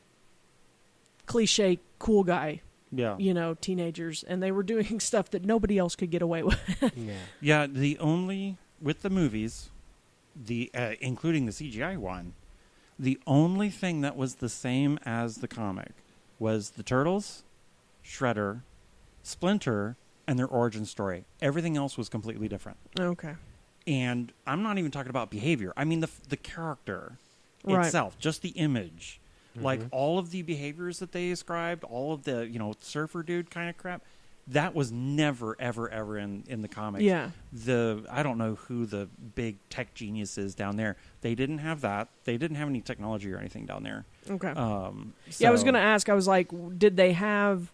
cliche cool guy, teenagers, and they were doing stuff that nobody else could get away with. Yeah, with the movies, including the CGI one, the only thing that was the same as the comic was the Turtles, Shredder, Splinter, and their origin story. Everything else was completely different. Okay. And I'm not even talking about behavior. I mean the character itself, just the image. Mm-hmm. Like all of the behaviors that they described, all of the, surfer dude kind of crap, that was never, ever, ever in the comics. Yeah. I don't know who the big tech genius is down there. They didn't have that. They didn't have any technology or anything down there. Okay. I was going to ask, I was like, did they have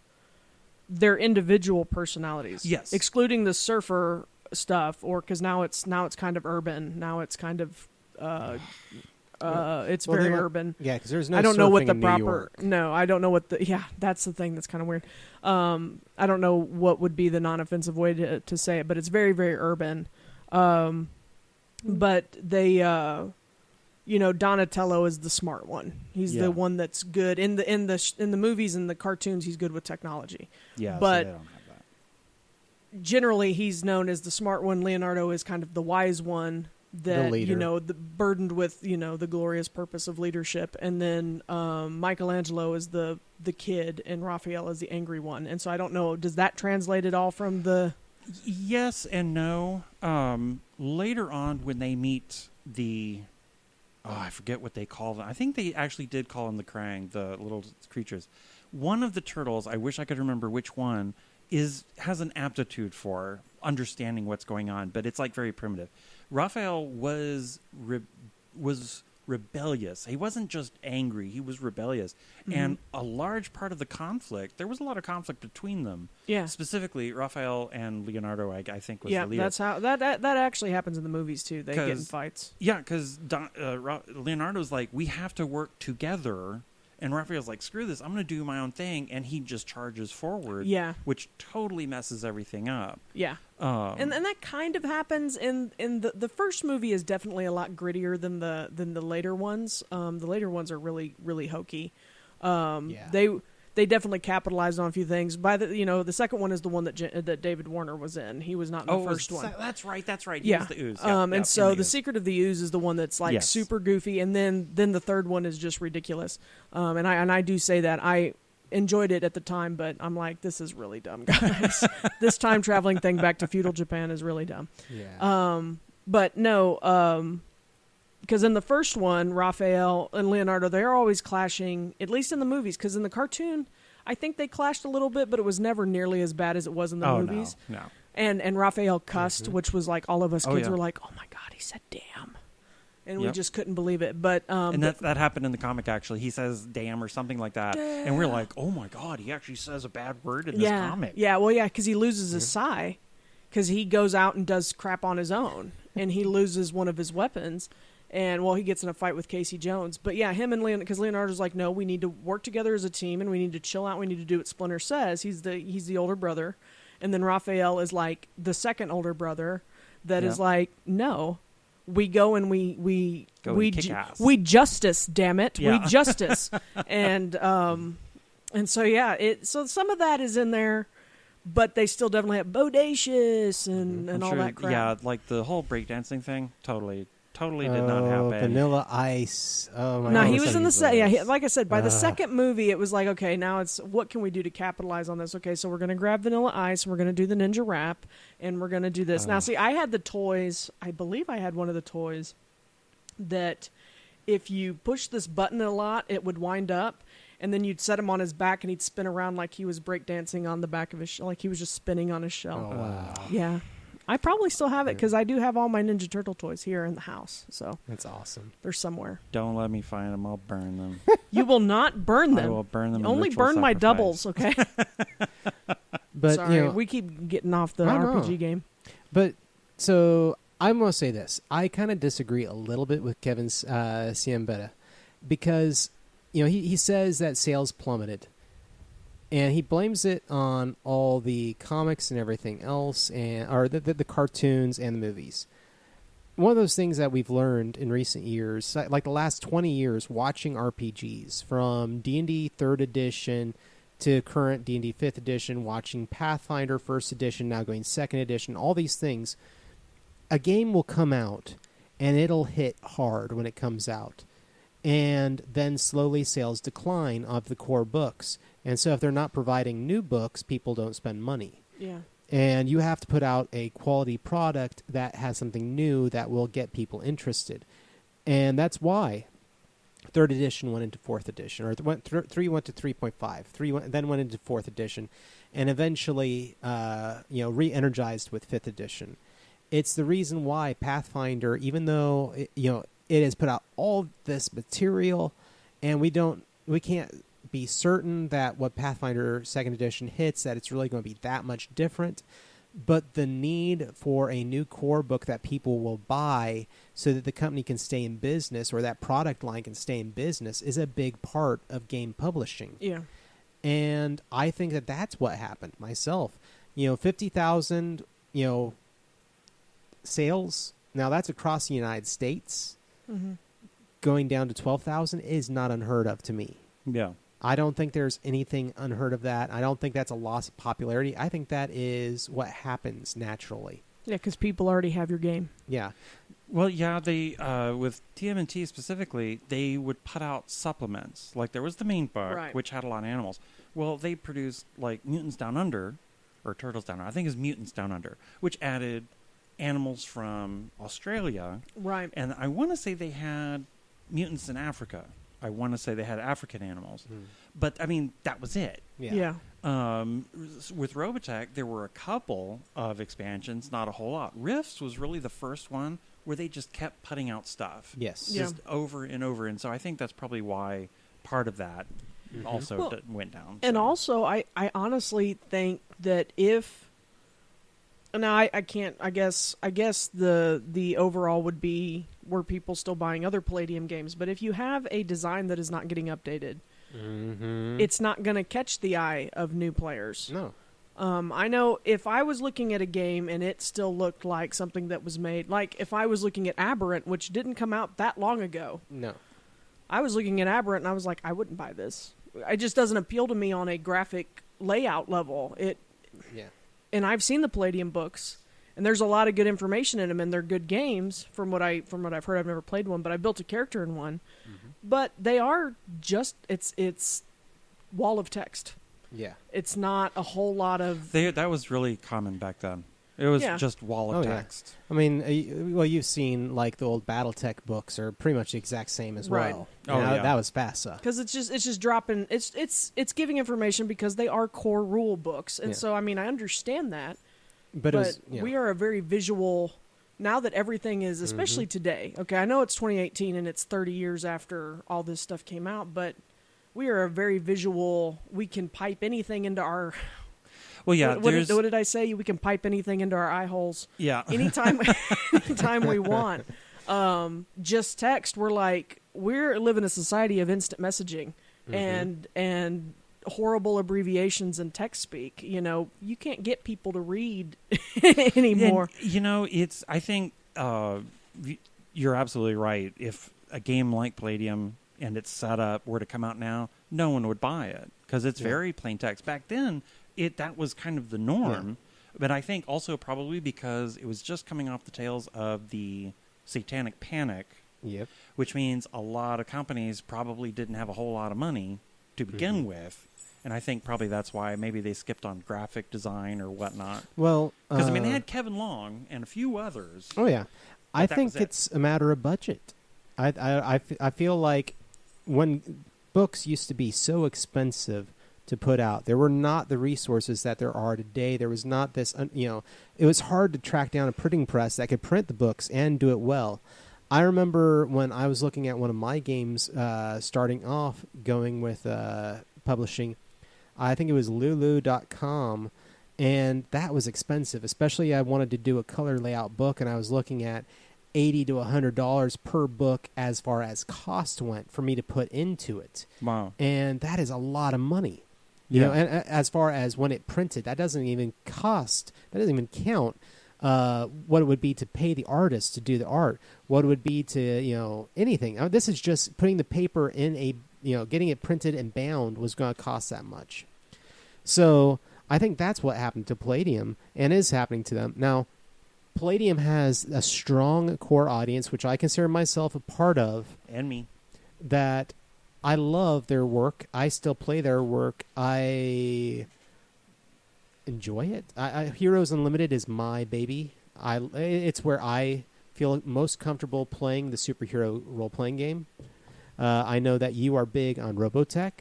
their individual personalities? Yes. Excluding the surfer stuff, or because now it's kind of urban. Now it's kind of... it's very urban. Yeah, because there's no. I don't know what the in proper. New York. No, I don't know what the. Yeah, that's the thing that's kind of weird. I don't know what would be the non-offensive way to say it, but it's very, very urban. But they, Donatello is the smart one. He's the one that's good in the movies and the cartoons. He's good with technology. Yeah, but so they don't have that. Generally, he's known as the smart one. Leonardo is kind of the wise one. That burdened with the glorious purpose of leadership, and then Michelangelo is the kid, and Raphael is the angry one. And so I don't know, does that translate at all from the? Yes and no. Later on, when they meet I forget what they call them. I think they actually did call them the Krang, the little creatures. One of the turtles, I wish I could remember which one, has an aptitude for understanding what's going on, but it's like very primitive. Raphael was rebellious. He wasn't just angry. He was rebellious. Mm-hmm. And a large part of the conflict, there was a lot of conflict between them. Yeah. Specifically, Raphael and Leonardo, I think, was the leader. Yeah, that's how... That actually happens in the movies, too. They get in fights. Yeah, because Leonardo's like, we have to work together. And Raphael's like, screw this, I'm going to do my own thing. And he just charges forward. Yeah. Which totally messes everything up. Yeah. And that kind of happens in the first movie is definitely a lot grittier than the later ones. The later ones are really, really hokey. They they definitely capitalized on a few things. The second one is the one that David Warner was in. He was not in the first one. That's right. He Yeah. was the Ooze. And so the Secret of the Ooze is the one that's like super goofy, and then the third one is just ridiculous. And I do say that I enjoyed it at the time, but I'm like, this is really dumb, guys. This time traveling thing back to feudal Japan is really dumb. Yeah. But no, because in the first one, Raphael and Leonardo, they're always clashing, at least in the movies, because in the cartoon, I think they clashed a little bit, but it was never nearly as bad as it was in the movies. No. And Raphael cussed, which was like all of us kids yeah. were like, oh my God, he said damn. And we just couldn't believe it. But and that happened in the comic, actually. He says damn or something like that. And we're like, oh my God, he actually says a bad word in this comic. Yeah, well, yeah, because he loses his sai, because he goes out and does crap on his own, and he loses one of his weapons. And, well, he gets in a fight with Casey Jones. But, yeah, him and because Leonardo's like, no, we need to work together as a team, and we need to chill out. We need to do what Splinter says. He's the older brother. And then Raphael is, like, the second older brother that is like, no, we go and we kick ass. We justice, damn it. Yeah. We justice. and so, yeah, so some of that is in there. But they still definitely have bodacious and all that crap. Yeah, like the whole breakdancing thing, totally did not happen. Vanilla Ice. Oh my No, God. he was in the set. Yeah, like I said, by the second movie, it was like, okay, now it's what can we do to capitalize on this? Okay, so we're going to grab Vanilla Ice, and we're going to do the Ninja Rap, and we're going to do this. Now, see, I had the toys. I believe I had one of the toys that if you push this button a lot, it would wind up, and then you'd set him on his back, and he'd spin around like he was breakdancing on the back of his shell, like he was just spinning on his shell. Oh, wow. Yeah. I probably still have it because I do have all my Ninja Turtle toys here in the house. So That's awesome. they're somewhere. Don't let me find them. I'll burn them. You will not burn them. I will burn them. Only burn my doubles, okay? But Sorry, we keep getting off the RPG game. But so I'm going to say this. I kind of disagree a little bit with Kevin's Ziemba because he says that sales plummeted. And he blames it on all the comics and everything else, or the cartoons and the movies. One of those things that we've learned in recent years, like the last 20 years, watching RPGs, from D&D 3rd edition to current D&D 5th edition, watching Pathfinder 1st edition, now going 2nd edition, all these things, a game will come out, and it'll hit hard when it comes out. And then slowly sales decline of the core books. And so if they're not providing new books, people don't spend money. Yeah. And you have to put out a quality product that has something new that will get people interested. And that's why 3rd edition went into 4th edition, or 3 went to 3.5, 3 then went into 4th edition, and eventually re-energized with 5th edition. It's the reason why Pathfinder, even though it has put out all this material, and we can't be certain that what Pathfinder 2nd edition hits, that it's really going to be that much different. But the need for a new core book that people will buy so that the company can stay in business, or that product line can stay in business, is a big part of game publishing. Yeah. And I think that that's what happened myself. 50,000, sales. Now that's across the United States. Mm-hmm. Going down to 12,000 is not unheard of to me. Yeah. I don't think there's anything unheard of that. I don't think that's a loss of popularity. I think that is what happens naturally. Yeah, because people already have your game. Yeah. Well, yeah, they with TMNT specifically, they would put out supplements. Like there was the main book, which had a lot of animals. Well, they produced like Mutants Down Under, or Turtles Down Under. I think it's Mutants Down Under, which added animals from Australia. Right. And I want to say they had mutants in Africa. I want to say they had African animals. But, I mean, that was it. Yeah. With Robotech, there were a couple of expansions, not a whole lot. Rifts was really the first one where they just kept putting out stuff. Yes. Just over and over. And so I think that's probably why part of that also went down. And also, I honestly think that if... Now, I can't... I guess the overall would be... were people still buying other Palladium games. But if you have a design that is not getting updated, it's not going to catch the eye of new players. No. I know if I was looking at a game and it still looked like something that was made... Like, if I was looking at Aberrant, which didn't come out that long ago. No. I was looking at Aberrant and I was like, I wouldn't buy this. it just doesn't appeal to me on a graphic layout level. And I've seen the Palladium books, and there's a lot of good information in them, and they're good games from what I've heard. I've never played one, but I built a character in one. Mm-hmm. But they are just it's wall of text. Yeah, it's not a whole lot of. That was really common back then. It was just wall of text. Yeah. I mean, well, you've seen like the old BattleTech books are pretty much the exact same as well. That was FASA. Because it's just dropping. It's giving information because they are core rule books, and so I mean I understand that. But we are a very visual. Now that everything is, especially today. Okay, I know it's 2018 and it's 30 years after all this stuff came out, but we are a very visual. We can pipe anything into our. Well, yeah. What did I say? We can pipe anything into our eye holes. Yeah. Anytime we want. Just text. We're live in a society of instant messaging and horrible abbreviations and text speak. You know, you can't get people to read anymore. And, you know, I think you're absolutely right. If a game like Palladium and its setup were to come out now, no one would buy it because it's very plain text. Back then, that was kind of the norm, but I think also probably because it was just coming off the tails of the Satanic Panic, which means a lot of companies probably didn't have a whole lot of money to begin with, and I think probably that's why maybe they skipped on graphic design or whatnot. Well, because I mean they had Kevin Long and a few others. Oh yeah, I think it's a matter of budget. I feel like when books used to be so expensive to put out, there were not the resources that there are today. There was not this, it was hard to track down a printing press that could print the books and do it well. I remember when I was looking at one of my games, starting off going with publishing, I think it was Lulu.com, and that was expensive, especially I wanted to do a color layout book, and I was looking at $80 to $100 per book as far as cost went for me to put into it. Wow. And that is a lot of money. You know, and as far as when it printed, that doesn't even count what it would be to pay the artist to do the art, what it would be to, anything. This is just putting the paper in getting it printed and bound was going to cost that much. So I think that's what happened to Palladium and is happening to them. Now, Palladium has a strong core audience, which I consider myself a part of. And me. That I love their work. I still play their work. I enjoy it. Heroes Unlimited is my baby. It's where I feel most comfortable playing the superhero role-playing game. I know that you are big on Robotech.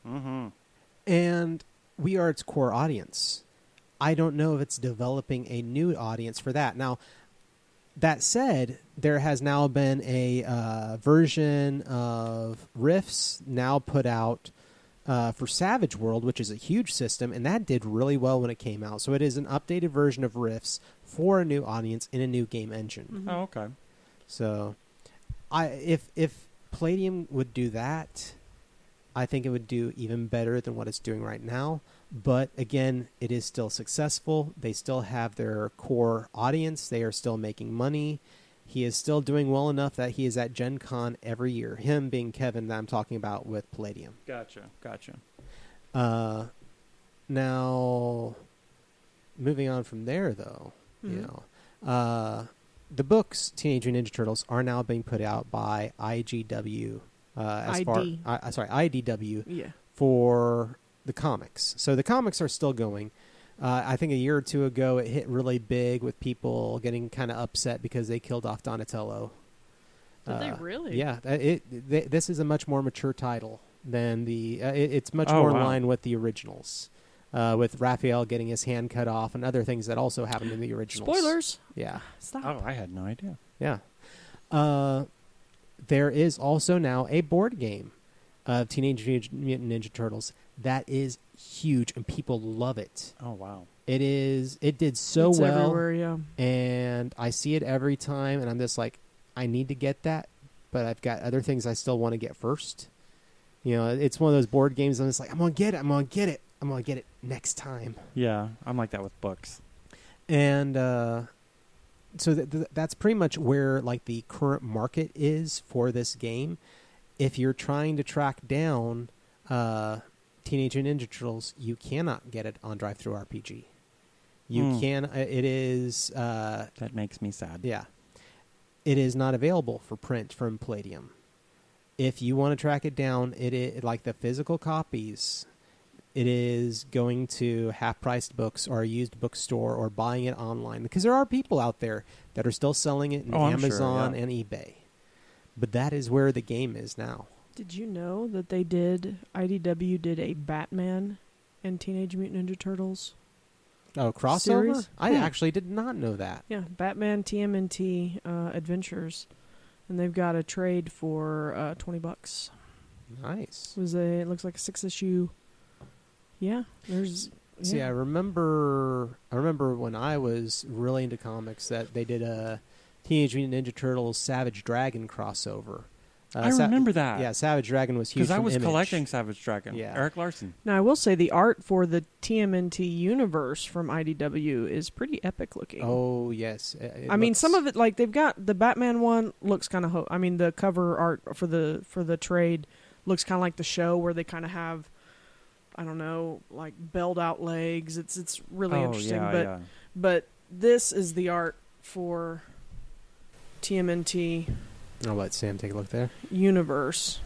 Mm-hmm. And we are its core audience. I don't know if it's developing a new audience for that. Now, that said, there has now been a version of Rifts now put out for Savage World, which is a huge system, and that did really well when it came out. So it is an updated version of Rifts for a new audience in a new game engine. Mm-hmm. Oh, okay. So, if Palladium would do that, I think it would do even better than what it's doing right now. But again, it is still successful. They still have their core audience. They are still making money. He is still doing well enough that he is at Gen Con every year. Him being Kevin that I'm talking about with Palladium. Gotcha. Now, moving on from there, though, the books Teenage Mutant Ninja Turtles are now being put out by IDW. IDW for the comics. So the comics are still going. I think a year or two ago it hit really big with people getting kind of upset because they killed off Donatello. Did they really? Yeah. This is a much more mature title than it's much more in line with the originals. With Raphael getting his hand cut off and other things that also happened in the originals. Spoilers. Yeah. Stop. Oh, I had no idea. Yeah. There is also now a board game of Teenage Mutant Ninja Turtles that is huge and people love it. Oh, wow. It did so it's well. Everywhere, yeah. And I see it every time and I'm just like, I need to get that, but I've got other things I still want to get first. It's one of those board games I'm just like, I'm going to get it next time. Yeah, I'm like that with books. And so that's pretty much where like the current market is for this game. If you're trying to track down Teenage Mutant Ninja Turtles, you cannot get it on Drive-Thru RPG. You can. It is. That makes me sad. Yeah. It is not available for print from Palladium. If you want to track it down, like the physical copies, it is going to half-priced books or a used bookstore or buying it online. Because there are people out there that are still selling it in Amazon and eBay. But that is where the game is now. Did you know that IDW did a Batman and Teenage Mutant Ninja Turtles? Oh, crossover? Series? I actually did not know that. Yeah, Batman TMNT Adventures. And they've got a trade for $20. Nice. It looks like a 6-issue. Yeah, there's. Yeah. See, I remember when I was really into comics that they did a Teenage Mutant Ninja Turtles Savage Dragon crossover. I remember that. Yeah, Savage Dragon was huge. Because I was Image. collecting Savage Dragon. Yeah. Eric Larson. Now, I will say the art for the TMNT universe from IDW is pretty epic looking. Oh, yes. I mean, some of it, like, they've got the Batman one looks kind of... I mean, the cover art for the trade looks kind of like the show where they kind of have, I don't know, like, belled out legs. It's really interesting. But this is the art for TMNT... I'll let Sam take a look there. Universe.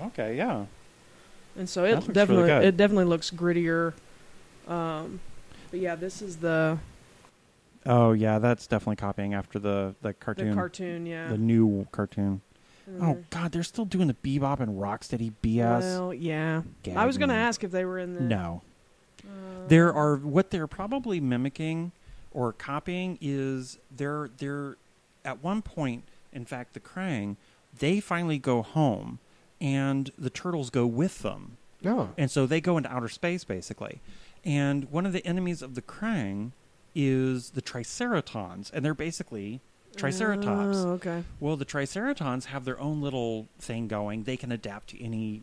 Okay, yeah. And so it definitely looks grittier. But yeah, this is the... Oh, yeah, that's definitely copying after the cartoon. The cartoon, yeah. The new cartoon. Oh, God, they're still doing the Bebop and Rocksteady BS. Well, yeah. Gag I was going to me. ask if they were in the... No. What they're probably mimicking or copying is they're at one point, in fact, the Krang, they finally go home, and the turtles go with them. Oh. And so they go into outer space, basically. And one of the enemies of the Krang is the Triceratons, and they're basically Triceratops. Oh, okay. Well, the Triceratons have their own little thing going. They can adapt to any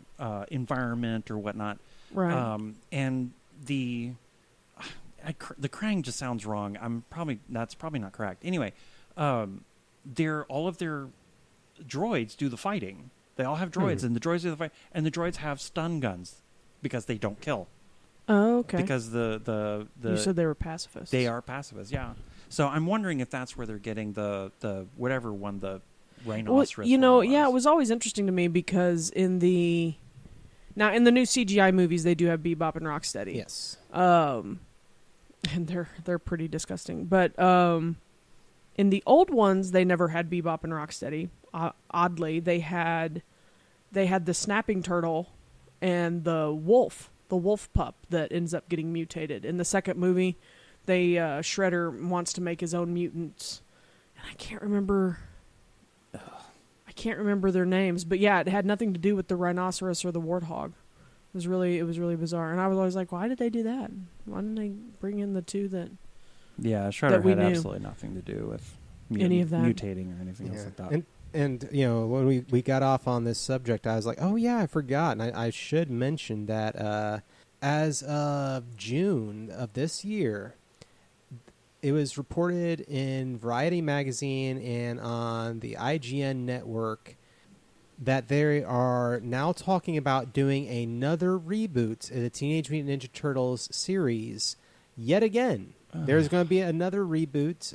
environment or whatnot. Right. And the Krang just sounds wrong. That's probably not correct. Anyway, all of their droids do the fighting. They all have droids, and the droids do the fight. And the droids have stun guns because they don't kill. Oh, okay. Because the you said they were pacifists. They are pacifists, yeah. So I'm wondering if that's where they're getting the whatever one the rhinoceros. Well, yeah, it was always interesting to me because in the new CGI movies they do have Bebop and Rocksteady. Yes. And they're pretty disgusting, but in the old ones, they never had Bebop and Rocksteady. Oddly, they had the snapping turtle and the wolf pup that ends up getting mutated. In the second movie, Shredder wants to make his own mutants, and I can't remember their names. But yeah, it had nothing to do with the rhinoceros or the warthog. It was really bizarre, and I was always like, why did they do that? Why didn't they bring in the two that? Yeah, Shredder had absolutely nothing to do with any of that mutating or anything else like that. And when we got off on this subject, I was like, oh yeah, I forgot. And I should mention that as of June of this year, it was reported in Variety magazine and on the IGN network that they are now talking about doing another reboot of the Teenage Mutant Ninja Turtles series yet again. There's going to be another reboot,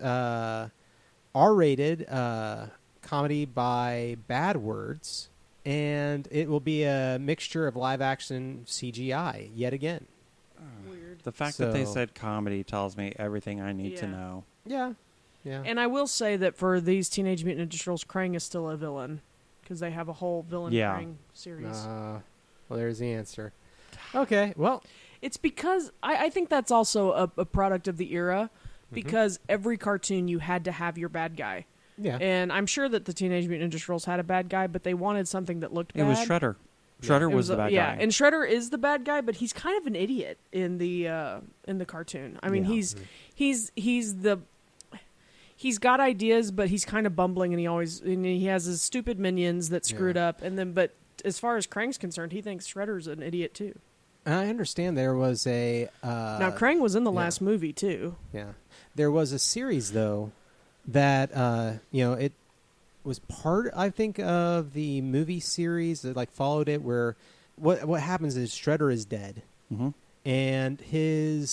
R-rated comedy by Bad Words, and it will be a mixture of live-action CGI yet again. Weird. The fact that they said comedy tells me everything I need to know. Yeah. And I will say that for these Teenage Mutant Ninja Turtles, Krang is still a villain because they have a whole villain Krang series. Well, there's the answer. Okay, well... It's because I think that's also a product of the era because every cartoon you had to have your bad guy. Yeah. And I'm sure that the Teenage Mutant Ninja Turtles had a bad guy, but they wanted something that looked bad. It was Shredder. Shredder was the bad guy. Yeah, and Shredder is the bad guy, but he's kind of an idiot in the cartoon. I mean, he's got ideas, but he's kind of bumbling, and he has his stupid minions that screwed up. But as far as Krang's concerned, he thinks Shredder's an idiot too. I understand there was a... now, Krang was in the last movie, too. Yeah. There was a series, though, that, it was part, I think, of the movie series that, followed it, where what happens is Shredder is dead, Mm-hmm. and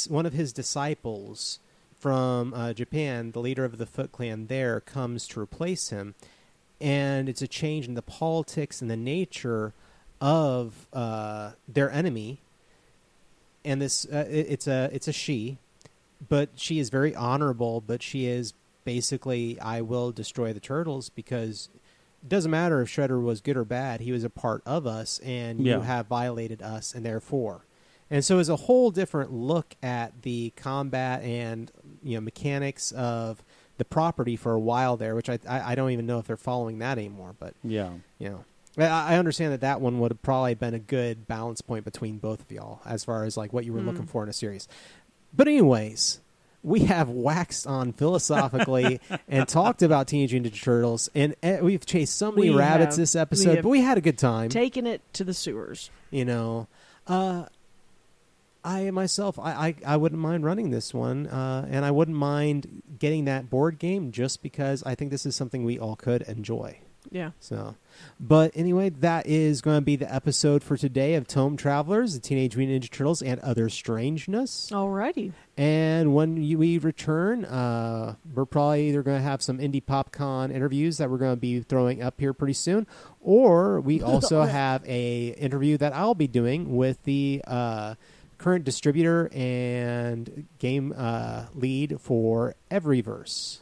one of his disciples from Japan, the leader of the Foot Clan there, comes to replace him, and it's a change in the politics and the nature of their enemy. And this it's a she, but she is very honorable, but she is basically, I will destroy the turtles because it doesn't matter if Shredder was good or bad, he was a part of us, and you have violated us, and therefore. And so it's a whole different look at the combat and mechanics of the property for a while there, which I don't even know if they're following that anymore. But I understand that one would have probably been a good balance point between both of y'all as far as like what you were looking for in a series. But anyways, we have waxed on philosophically and talked about Teenage Mutant Ninja Turtles, and we've chased so many rabbits this episode, but we had a good time. Taking it to the sewers. I myself, I wouldn't mind running this one, and I wouldn't mind getting that board game just because I think this is something we all could enjoy. Yeah. So, but anyway, that is going to be the episode for today of Tome Travelers, the Teenage Mutant Ninja Turtles, and Other Strangeness. Alrighty. And when we return, we're probably either going to have some Indie PopCon interviews that we're going to be throwing up here pretty soon, or we also have a interview that I'll be doing with the current distributor and game lead for Everyverse.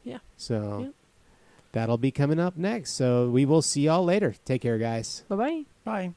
Yeah. So that'll be coming up next. So we will see y'all later. Take care, guys. Bye-bye. Bye.